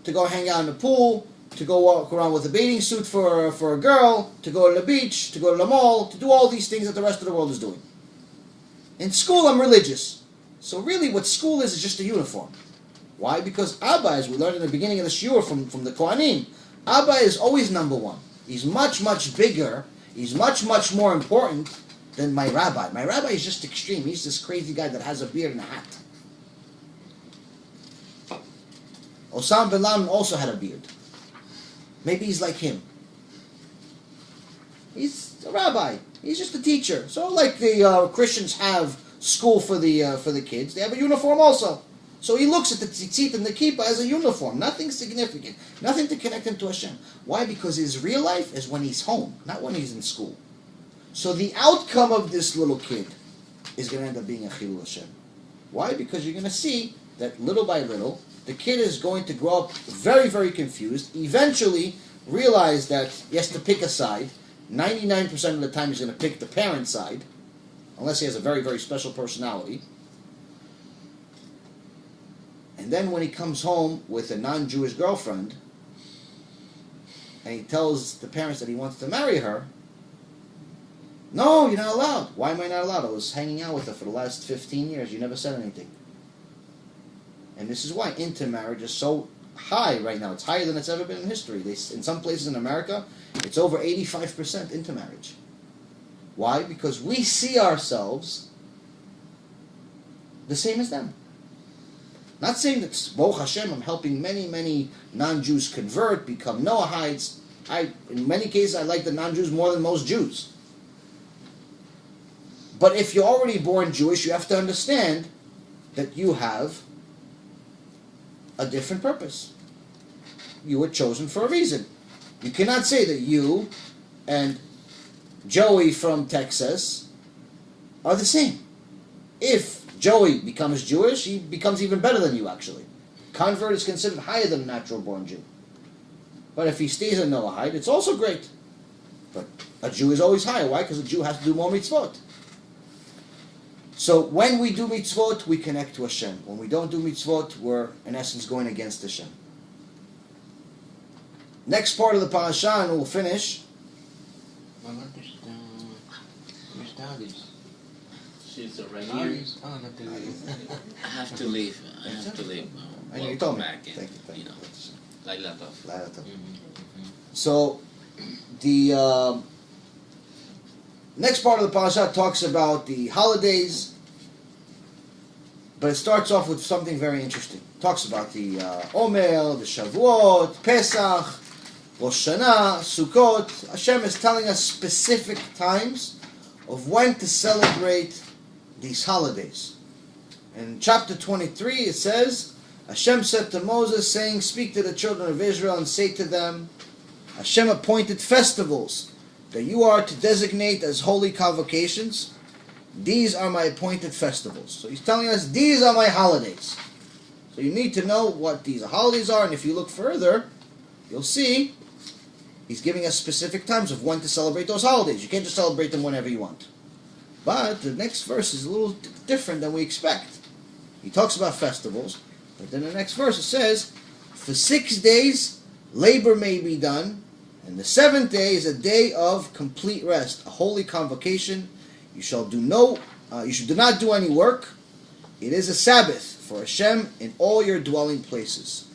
to go hang out in the pool, to go walk around with a bathing suit for a girl, to go to the beach, to go to the mall, to do all these things that the rest of the world is doing. In school, I'm religious. So really what school is just a uniform. Why? Because Abba, as we learned in the beginning of the Shiur from the Kohanim, Abba is always number one. He's much, much bigger. He's much, much more important than my rabbi. My rabbi is just extreme. He's this crazy guy that has a beard and a hat. Osam bin Laden also had a beard. Maybe he's like him. He's a rabbi. He's just a teacher. So like the Christians have school for the kids, they have a uniform also. So he looks at the tzitzit and the kippah as a uniform. Nothing significant. Nothing to connect him to Hashem. Why? Because his real life is when he's home, not when he's in school. So the outcome of this little kid is going to end up being a Chilul Hashem. Why? Because you're going to see that little by little, the kid is going to grow up very, very confused, eventually realize that he has to pick a side. 99% of the time he's going to pick the parent side, unless he has a very, very special personality. And then when he comes home with a non-Jewish girlfriend, and he tells the parents that he wants to marry her, no, you're not allowed. Why am I not allowed? I was hanging out with her for the last 15 years. You never said anything. And this is why intermarriage is so high right now. It's higher than it's ever been in history. In some places in America, it's over 85% intermarriage. Why? Because we see ourselves the same as them. Not saying that, Baruch Hashem, I'm helping many, many non-Jews convert, become Noahites. In many cases, I like the non-Jews more than most Jews. But if you're already born Jewish, you have to understand that you have a different purpose. You were chosen for a reason. You cannot say that you and Joey from Texas are the same. If Joey becomes Jewish, he becomes even better than you, actually. Convert is considered higher than a natural-born Jew. But if he stays a Noahide, it's also great. But a Jew is always higher. Why? Because a Jew has to do more mitzvot. So when we do mitzvot, we connect to Hashem. When we don't do mitzvot, we're, in essence, going against Hashem. Next part of the parasha, and we'll finish. She's right here. I have to leave. I know you told me. Back and, Thank you. You know, like that. So, the next part of the parasha talks about the holidays, but it starts off with something very interesting. It talks about the Omer, the Shavuot, Pesach, Rosh Hashanah, Sukkot. Hashem is telling us specific times of when to celebrate these holidays. In chapter 23 it says, Hashem said to Moses, saying, speak to the children of Israel and say to them, Hashem appointed festivals that you are to designate as holy convocations. These are my appointed festivals. So he's telling us, these are my holidays. So you need to know what these holidays are, and if you look further, you'll see he's giving us specific times of when to celebrate those holidays. You can't just celebrate them whenever you want. But the next verse is a little different than we expect. He talks about festivals, but then the next verse it says, for 6 days labor may be done, and the 7th day is a day of complete rest, a holy convocation. You should not do any work. It is a Sabbath for Hashem in all your dwelling places.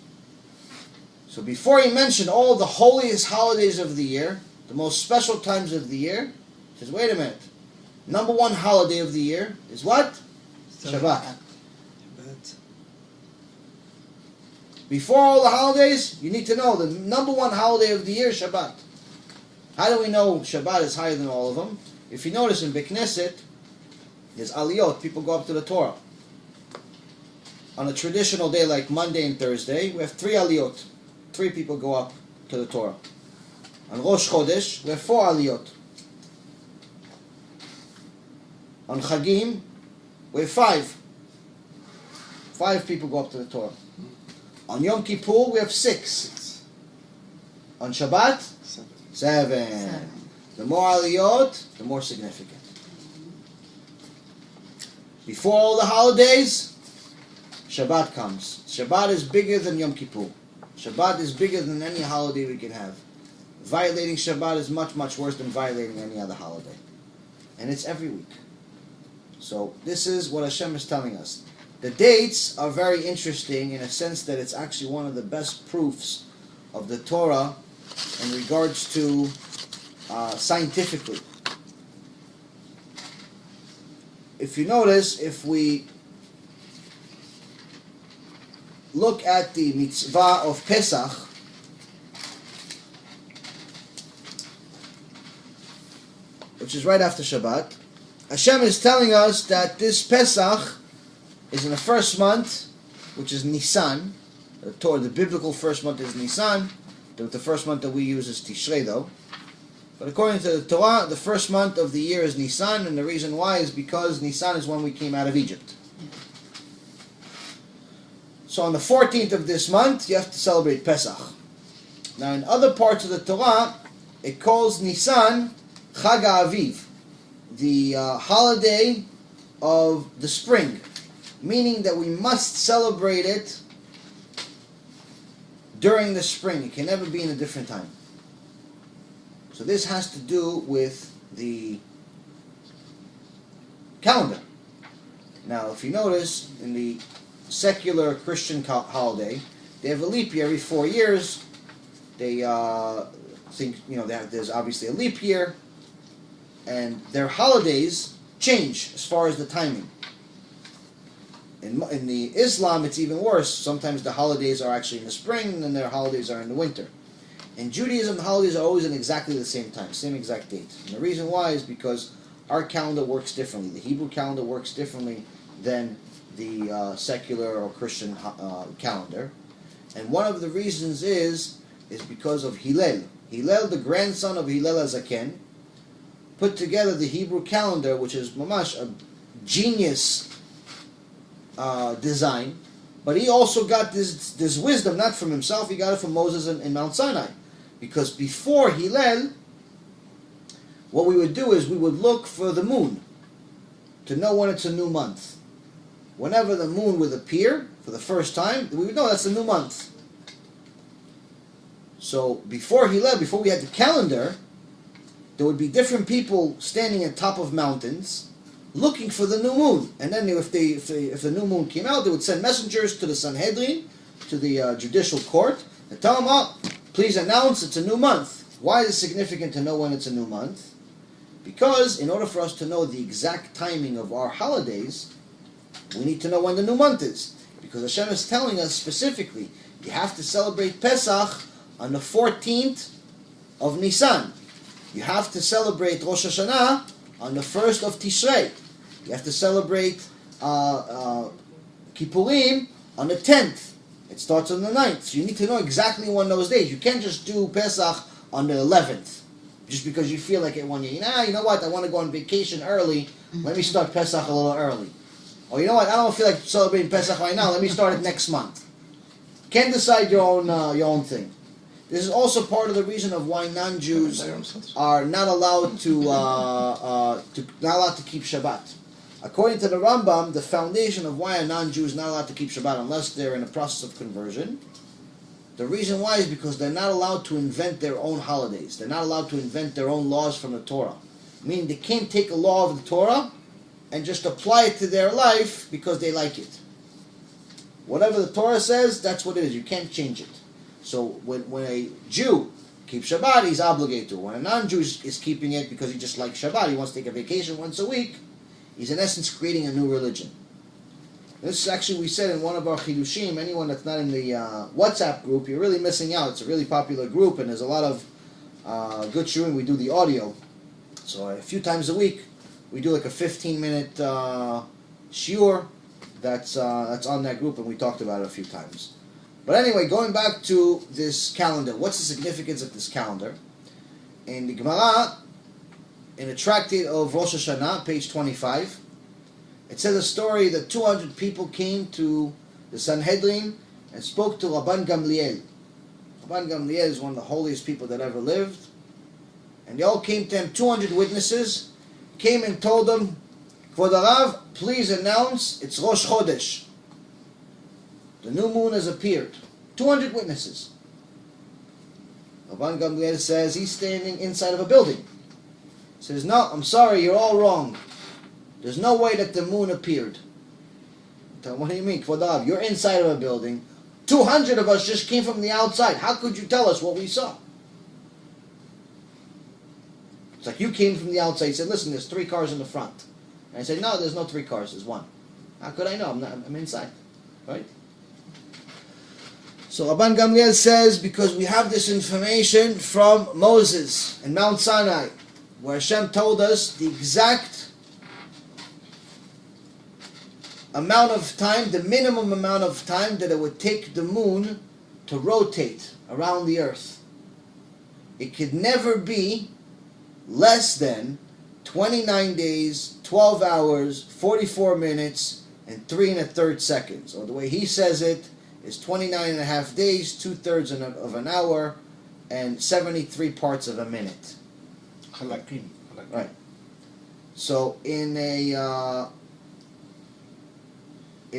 So before he mentioned all the holiest holidays of the year, the most special times of the year, he says, wait a minute. Number one holiday of the year is what? Shabbat. Before all the holidays, you need to know the number one holiday of the year is Shabbat. How do we know Shabbat is higher than all of them? If you notice in Beit Knesset, there's aliyot. People go up to the Torah. On a traditional day like Monday and Thursday, we have 3 aliyot. 3 people go up to the Torah. On Rosh Chodesh, we have 4 aliyot. On Chagim, we have 5. 5 people go up to the Torah. On Yom Kippur, we have 6. On Shabbat, 7. The more aliyot, the more significant. Before all the holidays, Shabbat comes. Shabbat is bigger than Yom Kippur. Shabbat is bigger than any holiday we can have. Violating Shabbat is much, much worse than violating any other holiday. And it's every week. So this is what Hashem is telling us. The dates are very interesting in a sense that it's actually one of the best proofs of the Torah in regards to scientifically. If you notice, if we look at the mitzvah of Pesach, which is right after Shabbat, Hashem is telling us that this Pesach is in the first month, which is Nisan. The biblical first month is Nisan. The first month that we use is Tishrei, though. But according to the Torah, the first month of the year is Nisan, and the reason why is because Nisan is when we came out of Egypt. So on the 14th of this month, you have to celebrate Pesach. Now in other parts of the Torah, it calls Nisan Chag HaAviv, the holiday of the spring, meaning that we must celebrate it during the spring. It can never be in a different time. So this has to do with the calendar. Now, if you notice, in the secular Christian holiday, they have a leap year every 4 years. They think, there's obviously a leap year, and their holidays change as far as the timing. In the Islam, it's even worse. Sometimes the holidays are actually in the spring, and their holidays are in the winter. In Judaism, the holidays are always in exactly the same time, same exact date. And the reason why is because our calendar works differently. The Hebrew calendar works differently than the secular or Christian calendar. And one of the reasons is because of Hillel. Hillel, the grandson of Hillel HaZaken, put together the Hebrew calendar, which is mamash a genius design. But he also got this wisdom not from himself, he got it from Moses in Mount Sinai. Because before Hillel, what we would do is we would look for the moon to know when it's a new month. Whenever the moon would appear for the first time, we would know that's a new month. So before Hillel, before we had the calendar, there would be different people standing at top of mountains looking for the new moon. And then if the new moon came out, they would send messengers to the Sanhedrin, to the judicial court, and tell them, please announce it's a new month. Why is it significant to know when it's a new month? Because in order for us to know the exact timing of our holidays, we need to know when the new month is. Because Hashem is telling us specifically, you have to celebrate Pesach on the 14th of Nisan. You have to celebrate Rosh Hashanah on the 1st of Tishrei. You have to celebrate Kippurim on the 10th. It starts on the 9th. So you need to know exactly when those days. You can't just do Pesach on the 11th. Just because you feel like it one year. You know what? I want to go on vacation early. Let me start Pesach a little early. Or you know what? I don't feel like celebrating Pesach right now. Let me start it next month. Can't decide your own thing. This is also part of the reason of why non-Jews are not allowed to keep Shabbat. According to the Rambam, the foundation of why a non-Jew is not allowed to keep Shabbat unless they're in the process of conversion, the reason why is because they're not allowed to invent their own holidays. They're not allowed to invent their own laws from the Torah. Meaning they can't take a law of the Torah and just apply it to their life because they like it. Whatever the Torah says, that's what it is. You can't change it. So when a Jew keeps Shabbat, he's obligated to. When a non-Jew is keeping it because he just likes Shabbat, he wants to take a vacation once a week, he's in essence creating a new religion. This is actually, we said in one of our Chiddushim, anyone that's not in the WhatsApp group, you're really missing out. It's a really popular group and there's a lot of good shiurim. We do the audio. So a few times a week, we do like a 15-minute shiur that's on that group, and we talked about it a few times. But anyway, going back to this calendar, what's the significance of this calendar? In the Gemara, in the tractate of Rosh Hashanah, page 25, it says a story that 200 people came to the Sanhedrin, and spoke to Rabban Gamliel. Rabban Gamliel is one of the holiest people that ever lived. And they all came to him, 200 witnesses, came and told him, Kvod Harav, please announce it's Rosh Chodesh. The new moon has appeared. 200 witnesses. Rabban Gamliel says he's standing inside of a building. He says, no, I'm sorry, you're all wrong. There's no way that the moon appeared. What do you mean, Kvod Harav? You're inside of a building. 200 of us just came from the outside. How could you tell us what we saw? It's like you came from the outside. You said, listen, there's 3 cars in the front. And I said, no, there's no 3 cars. There's 1. How could I know? I'm inside. Right? So Rabban Gamliel says, because we have this information from Moses and Mount Sinai, where Hashem told us the exact amount of time, the minimum amount of time that it would take the moon to rotate around the earth. It could never be less than 29 days, 12 hours, 44 minutes, and 3 1/3 seconds. Or the way he says it is 29 and a half days, 2/3 of an hour, and 73 parts of a minute. Halakim. Right. So in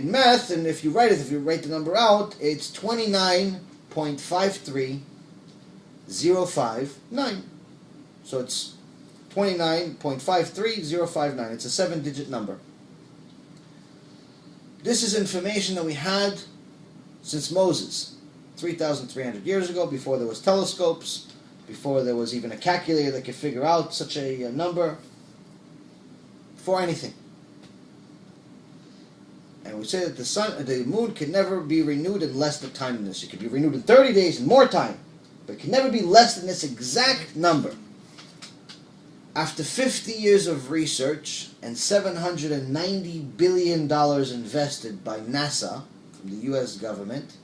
math, and if you write the number out, it's 29.53059. So it's 29.53059. It's a 7-digit number. This is information that we had since Moses, 3,300 years ago, before there was telescopes, before there was even a calculator that could figure out such a number, before anything. And we say that the moon can never be renewed in less than time than this. It could be renewed in 30 days and more time, but it can never be less than this exact number. After 50 years of research and $790 billion invested by NASA from the U.S. government,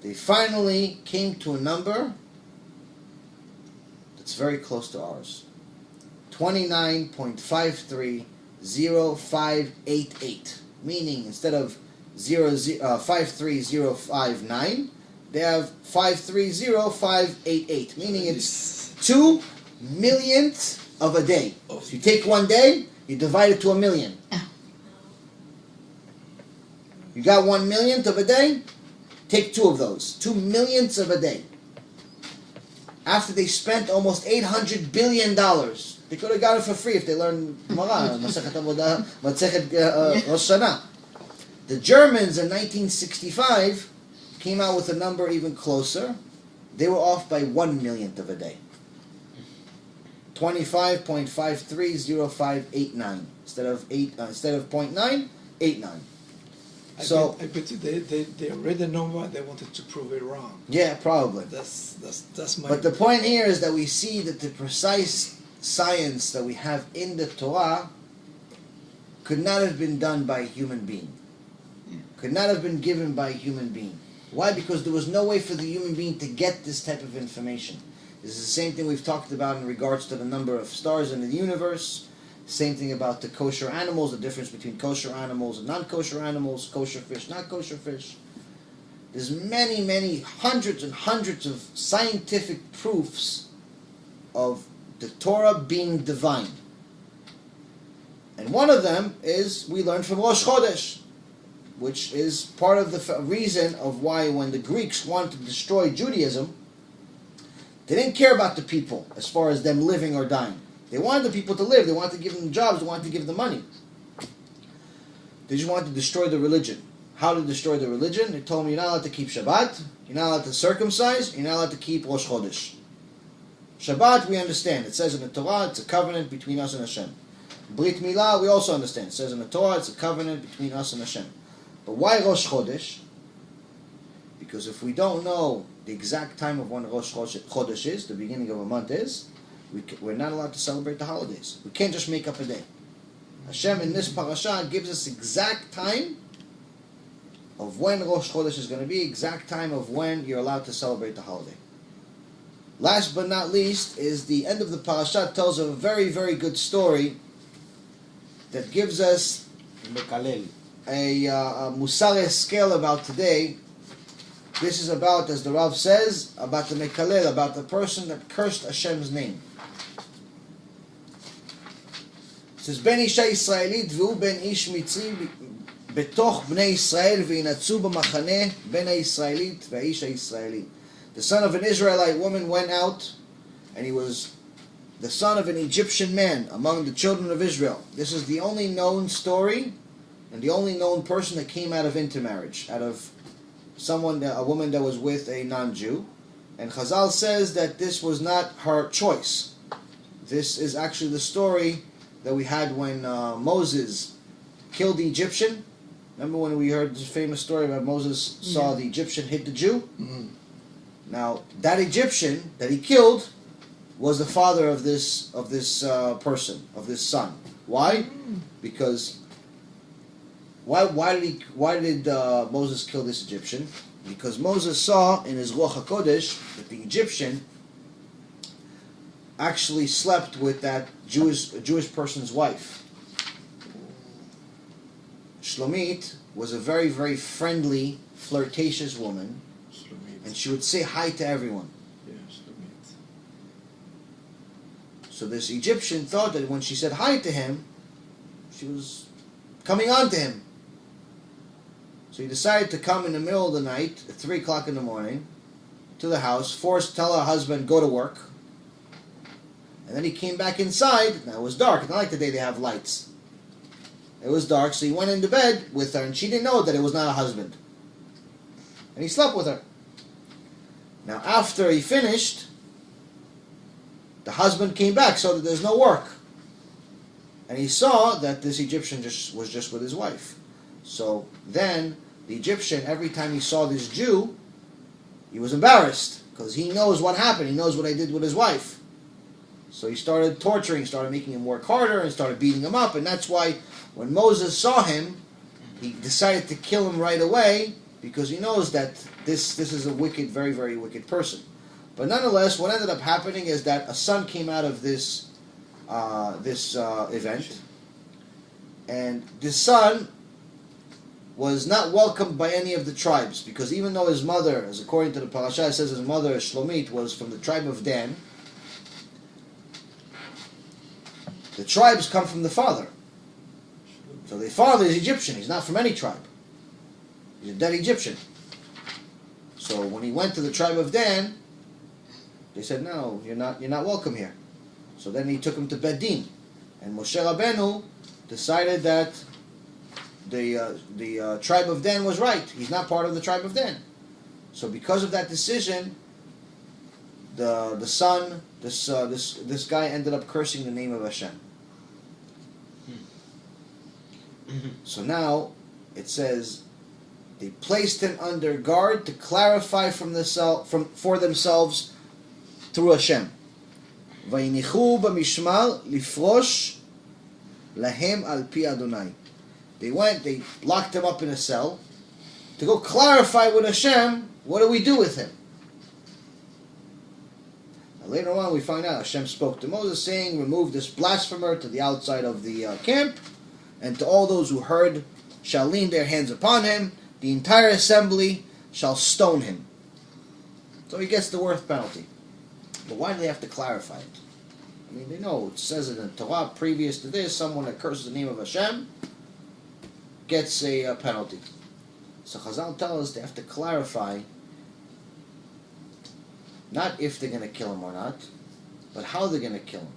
they finally came to a number that's very close to ours. 29.530588. Meaning, instead of 53059, they have 530588. Meaning it's 2 millionths of a day. So you take 1 day, you divide it to 1 million. You got 1 millionth of a day, take 2 of those. 2 millionths of a day. After they spent almost $800 billion, they could have got it for free if they learned Gemara, Masechet Avodah, Masechet Rosh Hashanah. The Germans in 1965 came out with a number even closer. They were off by 1 millionth of a day. 25.530589 instead of 0.9, 89. So I bet you they read the number. They wanted to prove it wrong. Yeah, probably. That's my. But the point here is that we see that the precise science that we have in the Torah could not have been done by a human being. Could not have been given by a human being. Why? Because there was no way for the human being to get this type of information. This is the same thing we've talked about in regards to the number of stars in the universe. Same thing about the kosher animals, the difference between kosher animals and non-kosher animals, kosher fish, not kosher fish. There's many, hundreds and hundreds of scientific proofs of the Torah being divine. And one of them is we learned from Rosh Chodesh, which is part of the reason of why when the Greeks wanted to destroy Judaism, they didn't care about the people as far as them living or dying. They wanted the people to live. They wanted to give them jobs. They wanted to give them money. They just wanted to destroy the religion. How to destroy the religion? They told them, you're not allowed to keep Shabbat. You're not allowed to circumcise. You're not allowed to keep Rosh Chodesh. Shabbat, we understand. It says in the Torah, it's a covenant between us and Hashem. Brit Milah, we also understand. It says in the Torah, it's a covenant between us and Hashem. But why Rosh Chodesh? Because if we don't know the exact time of when Rosh Chodesh is, the beginning of a month is, we're not allowed to celebrate the holidays. We can't just make up a day. Hashem in this parasha gives us exact time of when Rosh Chodesh is going to be, exact time of when you're allowed to celebrate the holiday. Last but not least is the end of the parasha tells a very, very good story that gives us Mekalel. a musar scale about today. This is about, as the Rav says, about the mekalel, about the person that cursed Hashem's name. It says, Ben isha Yisraelit v'hu ben ish mitzri betoch bnei Yisrael v'yinatzu b'machane ben Yisraelit v'aish Yisraeli. The son of an Israelite woman went out, and he was the son of an Egyptian man among the children of Israel. This is the only known story and the only known person that came out of intermarriage, out of a woman that was with a non-Jew. And Chazal says that this was not her choice. This is actually the story that we had when Moses killed the Egyptian. Remember when we heard this famous story about Moses saw the Egyptian hit the Jew? Mm-hmm. Now, that Egyptian that he killed was the father of this person, of this son. Why? Because why did Moses kill this Egyptian? Because Moses saw in his Ruach HaKodesh that the Egyptian actually slept with that Jewish person's wife. Shlomit was a very, very friendly, flirtatious woman, and she would say hi to everyone. So this Egyptian thought that when she said hi to him, she was coming on to him. So he decided to come in the middle of the night, at 3 o'clock in the morning, to the house, tell her husband, go to work. And then he came back inside. Now it was dark. It's not like today they have lights. It was dark, so he went into bed with her, and she didn't know that it was not a husband. And he slept with her. Now after he finished, the husband came back, so that there's no work. And he saw that this Egyptian was just with his wife. So then, the Egyptian, every time he saw this Jew, he was embarrassed, because he knows what happened. He knows what I did with his wife. So he started torturing, started making him work harder, and started beating him up. And that's why, when Moses saw him, he decided to kill him right away, because he knows that this is a wicked, very, very wicked person. But nonetheless, what ended up happening is that a son came out of this event, and this son was not welcomed by any of the tribes, because even though his mother, as according to the Parashat, it says his mother, Shlomit, was from the tribe of Dan, the tribes come from the father. So the father is Egyptian, he's not from any tribe. He's a dead Egyptian. So when he went to the tribe of Dan, they said, no, you're not welcome here. So then he took him to Bedin, and Moshe Rabbeinu decided that the tribe of Dan was right. He's not part of the tribe of Dan. So because of that decision, the son, this guy ended up cursing the name of Hashem. So now it says they placed him under guard to clarify for themselves through Hashem. Vayinichu b'mishmar lifrosh lahem al pi Adonai. They locked him up in a cell to go clarify with Hashem, what do we do with him? Now later on we find out Hashem spoke to Moses saying, remove this blasphemer to the outside of the camp, and to all those who heard shall lean their hands upon him, the entire assembly shall stone him. So he gets the worst penalty. But why do they have to clarify it? I mean, they know, it says in the Torah, previous to this, someone that curses the name of Hashem gets a penalty. So Chazal tell us they have to clarify, not if they're going to kill him or not, but how they're going to kill him.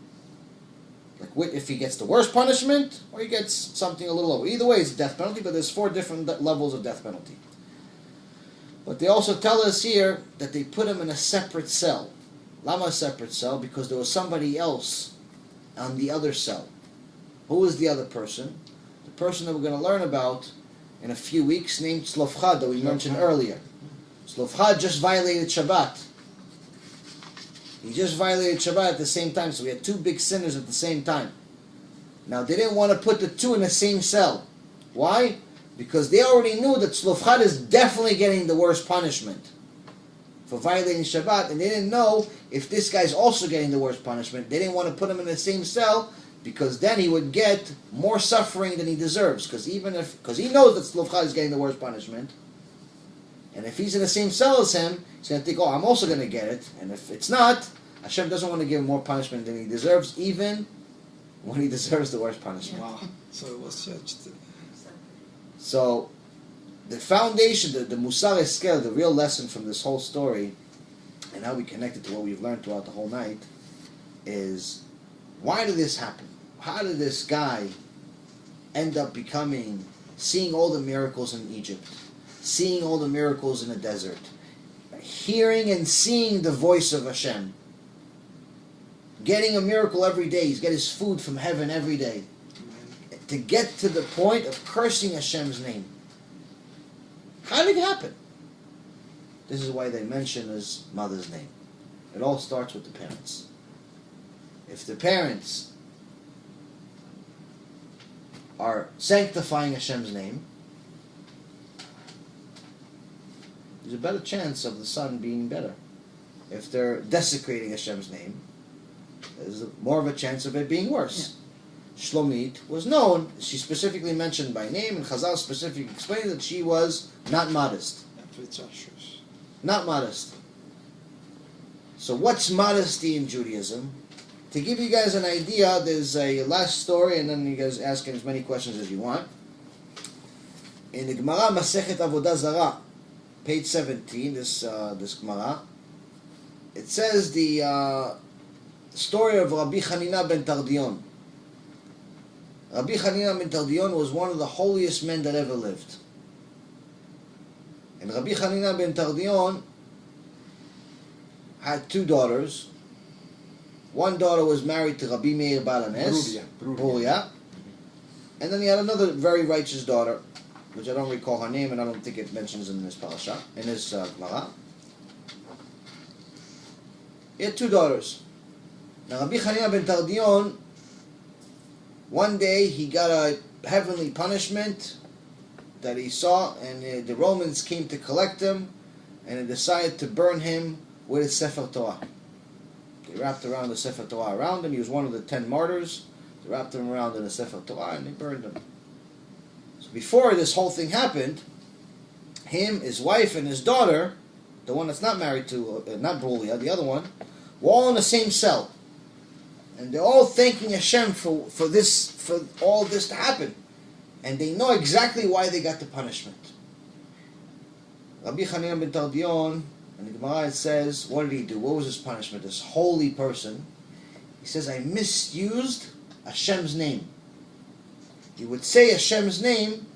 Like if he gets the worst punishment, or he gets something a little lower. Either way, it's a death penalty, but there's 4 different levels of death penalty. But they also tell us here that they put him in a separate cell. Lama a separate cell? Because there was somebody else on the other cell. Who was the other person? The person that we're going to learn about in a few weeks, named Tzlofchad, that we mentioned earlier. Tzlofchad just violated Shabbat. He just violated Shabbat at the same time, so we had 2 big sinners at the same time. Now, they didn't want to put the 2 in the same cell. Why? Because they already knew that Tzlofchad is definitely getting the worst punishment for violating Shabbat, and they didn't know if this guy's also getting the worst punishment. They didn't want to put him in the same cell because then he would get more suffering than he deserves. Because he knows that Tzlufcha is getting the worst punishment, and if he's in the same cell as him, he's going to think, oh, I'm also going to get it. And if it's not, Hashem doesn't want to give him more punishment than he deserves, even when he deserves the worst punishment. Wow. So it was judged. So the foundation, the Musar Eskel, the real lesson from this whole story, and how we connect it to what we've learned throughout the whole night, is why did this happen? How did this guy end up seeing all the miracles in Egypt, seeing all the miracles in the desert, hearing and seeing the voice of Hashem, getting a miracle every day? He's got his food from heaven every day. To get to the point of cursing Hashem's name. How did it happen? This is why they mention his mother's name. It all starts with the parents. If the parents are sanctifying Hashem's name, there's a better chance of the son being better. If they're desecrating Hashem's name, there's more of a chance of it being worse. Yeah. Shlomit was known, she specifically mentioned by name, and Chazal specifically explained that she was not modest. Not modest. So what's modesty in Judaism? To give you guys an idea, there's a last story, and then you guys ask as many questions as you want. In the Gemara Masechet Avodah Zarah, page 17, this Gemara, it says the story of Rabbi Hanina ben Tardion. Rabbi Hanina ben Tardion was one of the holiest men that ever lived. And Rabbi Hanina ben Tardion had two daughters. One daughter was married to Rabbi Meir Baal HaNes, Bruria. And then he had another very righteous daughter, which I don't recall her name, and I don't think it mentions in this Parashat, in this Gemara. He had two daughters. Now Rabbi Hanina ben Tardion, one day he got a heavenly punishment that he saw, and the Romans came to collect him, and they decided to burn him with a Sefer Torah. They wrapped around the Sefer Torah around him. He was one of the 10 martyrs. They wrapped him around in the Sefer Torah and they burned him. So before this whole thing happened, him, his wife, and his daughter, the one that's not married to, not Brulia, the other one, were all in the same cell. And they're all thanking Hashem for all this to happen. And they know exactly why they got the punishment. Rabbi Hanina ben Tardion, and the Gemara says, what did he do? What was his punishment? This holy person, he says, I misused Hashem's name. You would say Hashem's name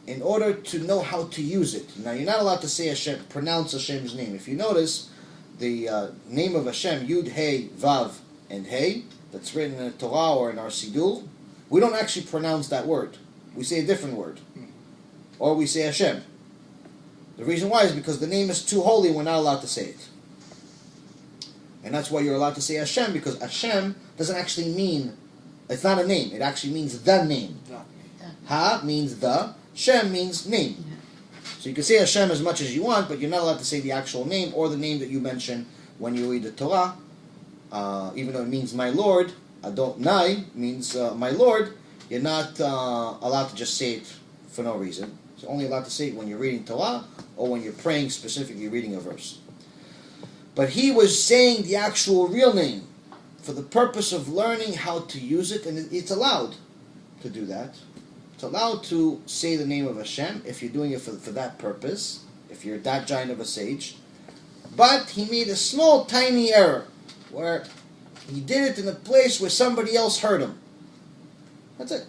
in order to know how to use it. Now, you're not allowed to say Hashem, pronounce Hashem's name. If you notice, the name of Hashem, Yud, Hey, Vav, and Hey, that's written in the Torah or in our Siddur, we don't actually pronounce that word. We say a different word. Or we say Hashem. The reason why is because the name is too holy, we're not allowed to say it. And that's why you're allowed to say Hashem, because Hashem doesn't actually mean, it's not a name, it actually means the name. Ha means the, Shem means name. So you can say Hashem as much as you want, but you're not allowed to say the actual name or the name that you mention when you read the Torah. Even though it means my Lord, Adonai means my Lord, you're not allowed to just say it for no reason. You're only allowed to say it when you're reading Torah or when you're praying, specifically reading a verse. But he was saying the actual real name for the purpose of learning how to use it, and it's allowed to do that. It's allowed to say the name of Hashem if you're doing it for that purpose, if you're that giant of a sage. But he made a small, tiny error where he did it in a place where somebody else heard him. That's it.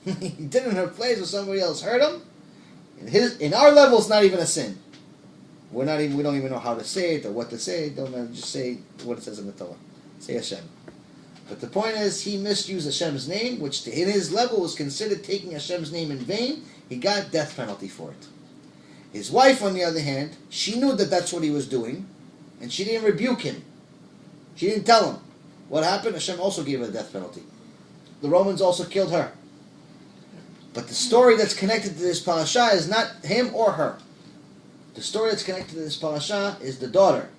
He did it in a place where somebody else heard him. In our level, it's not even a sin. We don't even know how to say it or what to say. Don't just say what it says in the Torah. Say Hashem. But the point is, he misused Hashem's name, which in his level was considered taking Hashem's name in vain. He got death penalty for it. His wife, on the other hand, she knew that that's what he was doing, and she didn't rebuke him. She didn't tell him. What happened? Hashem also gave her a death penalty. The Romans also killed her. But the story that's connected to this parasha is not him or her. The story that's connected to this parasha is the daughter.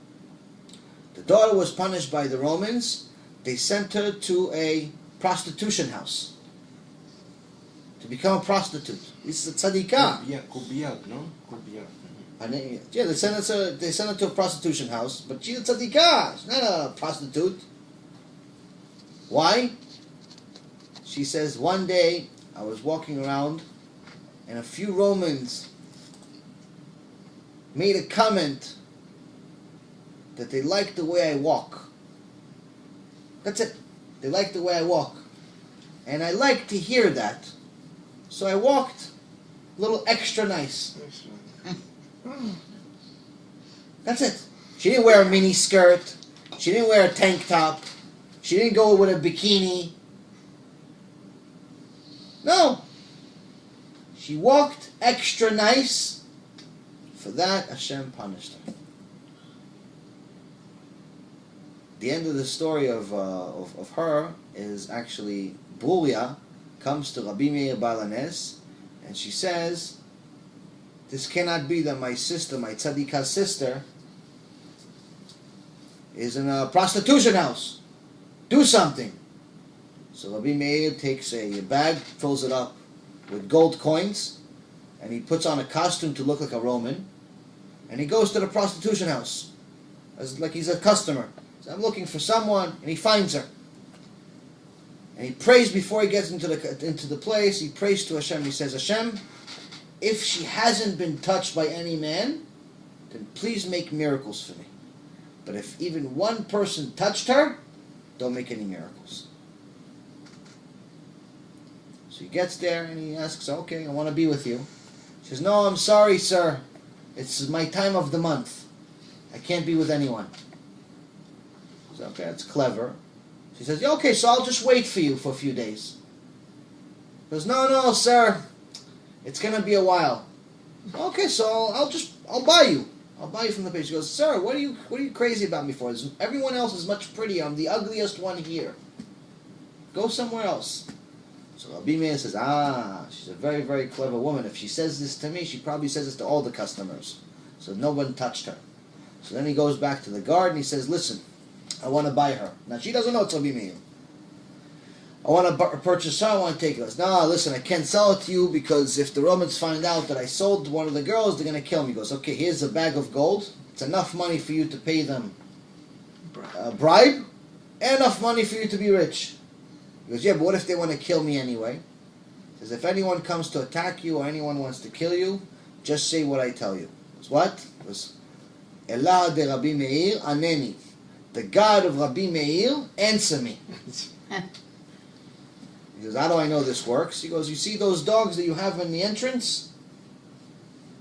The daughter was punished by the Romans they sent her to a prostitution house to become a prostitute. This is a tzadikah. Kubiyat, no? Kubiyat. Yeah, they sent her to a prostitution house, but she's a tzadikah. She's not a prostitute. Why? She says, one day I was walking around and a few Romans made a comment that they liked the way I walk. That's it. They liked the way I walk. And I like to hear that. So I walked a little extra nice. That's it. She didn't wear a mini skirt. She didn't wear a tank top. She didn't go with a bikini. No. She walked extra nice. For that, HaShem punished her. The end of the story of her is actually Bruria comes to Rabbi Meir Baal HaNes, and she says, this cannot be that my sister, my tzadikah's sister, is in a prostitution house. Do something. So Rabbi Meir takes a bag, fills it up with gold coins, and he puts on a costume to look like a Roman, and he goes to the prostitution house, as like he's a customer. So I'm looking for someone, and he finds her. And he prays before he gets into the place. He prays to HaShem. He says, HaShem, if she hasn't been touched by any man, then please make miracles for me. But if even one person touched her, don't make any miracles. So he gets there and he asks, okay, I want to be with you. She says, no, I'm sorry, sir. It's my time of the month. I can't be with anyone. He says, okay, that's clever. She says, yeah, okay, so I'll just wait for you for a few days. He goes, no, sir. It's going to be a while. Okay, so I'll buy you. I'll buy you from the place. She goes, sir, what are you crazy about me for? Everyone else is much prettier. I'm the ugliest one here. Go somewhere else. So Rabbi Meir says, she's a very, very clever woman. If she says this to me, she probably says this to all the customers. So no one touched her. So then he goes back to the guard and he says, listen, I want to buy her. Now she doesn't know it's Rabbi Meir. I want to purchase her, I want to take her. No, listen, I can't sell it to you because if the Romans find out that I sold one of the girls, they're going to kill me. He goes, okay, here's a bag of gold. It's enough money for you to pay them a bribe and enough money for you to be rich. He goes, yeah, but what if they want to kill me anyway? He says, if anyone comes to attack you or anyone wants to kill you, just say what I tell you. He goes, what? It was, Elah de Rabbi Meir aneni. The God of Rabbi Meir, answer me. He goes, how do I know this works? He goes, you see those dogs that you have in the entrance?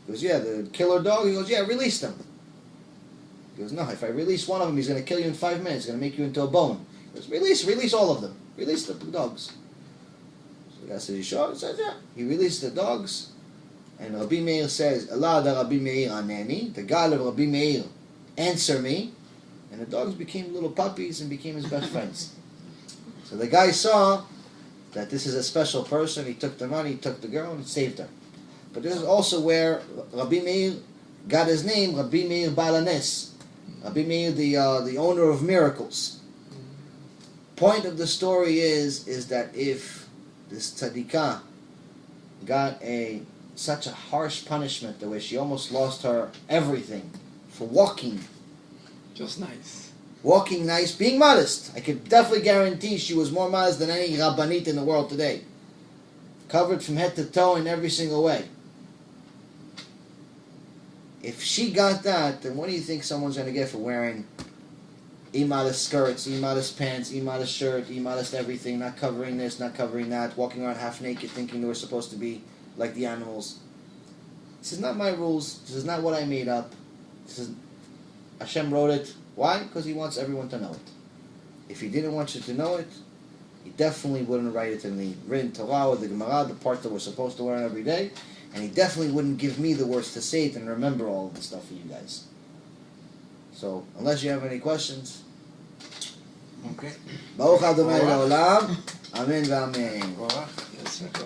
He goes, yeah, the killer dog. He goes, yeah, release them. He goes, no, if I release one of them, he's going to kill you in 5 minutes. He's going to make you into a bone. He goes, release all of them. Release the dogs. So the guy says, you sure? He says, yeah. He released the dogs. And Rabbi Meir says, Allah da Rabbi Meir aneni. The God of Rabbi Meir, answer me. And the dogs became little puppies and became his best friends. So the guy saw that this is a special person. He took the money, he took the girl, and he saved her. But this is also where Rabbi Meir got his name, Rabbi Meir Baal HaNes. Rabbi Meir, the owner of miracles. Point of the story is that if this tzadikah got such a harsh punishment, the way she almost lost her everything for walking. Just nice. Walking nice, being modest. I could definitely guarantee she was more modest than any rabbanit in the world today. Covered from head to toe in every single way. If she got that, then what do you think someone's going to get for wearing immodest skirts, immodest pants, immodest shirt, immodest everything, not covering this, not covering that, walking around half naked thinking they were supposed to be like the animals? This is not my rules. This is not what I made up. This is HaShem wrote it. Why? Because he wants everyone to know it. If he didn't want you to know it, he definitely wouldn't write it in the written Torah or the Gemara, the part that we're supposed to learn every day, and he definitely wouldn't give me the words to say it and remember all of the stuff for you guys. So, unless you have any questions. Okay. Baruch Adonai Le'olam. Amen v'amen. Korach.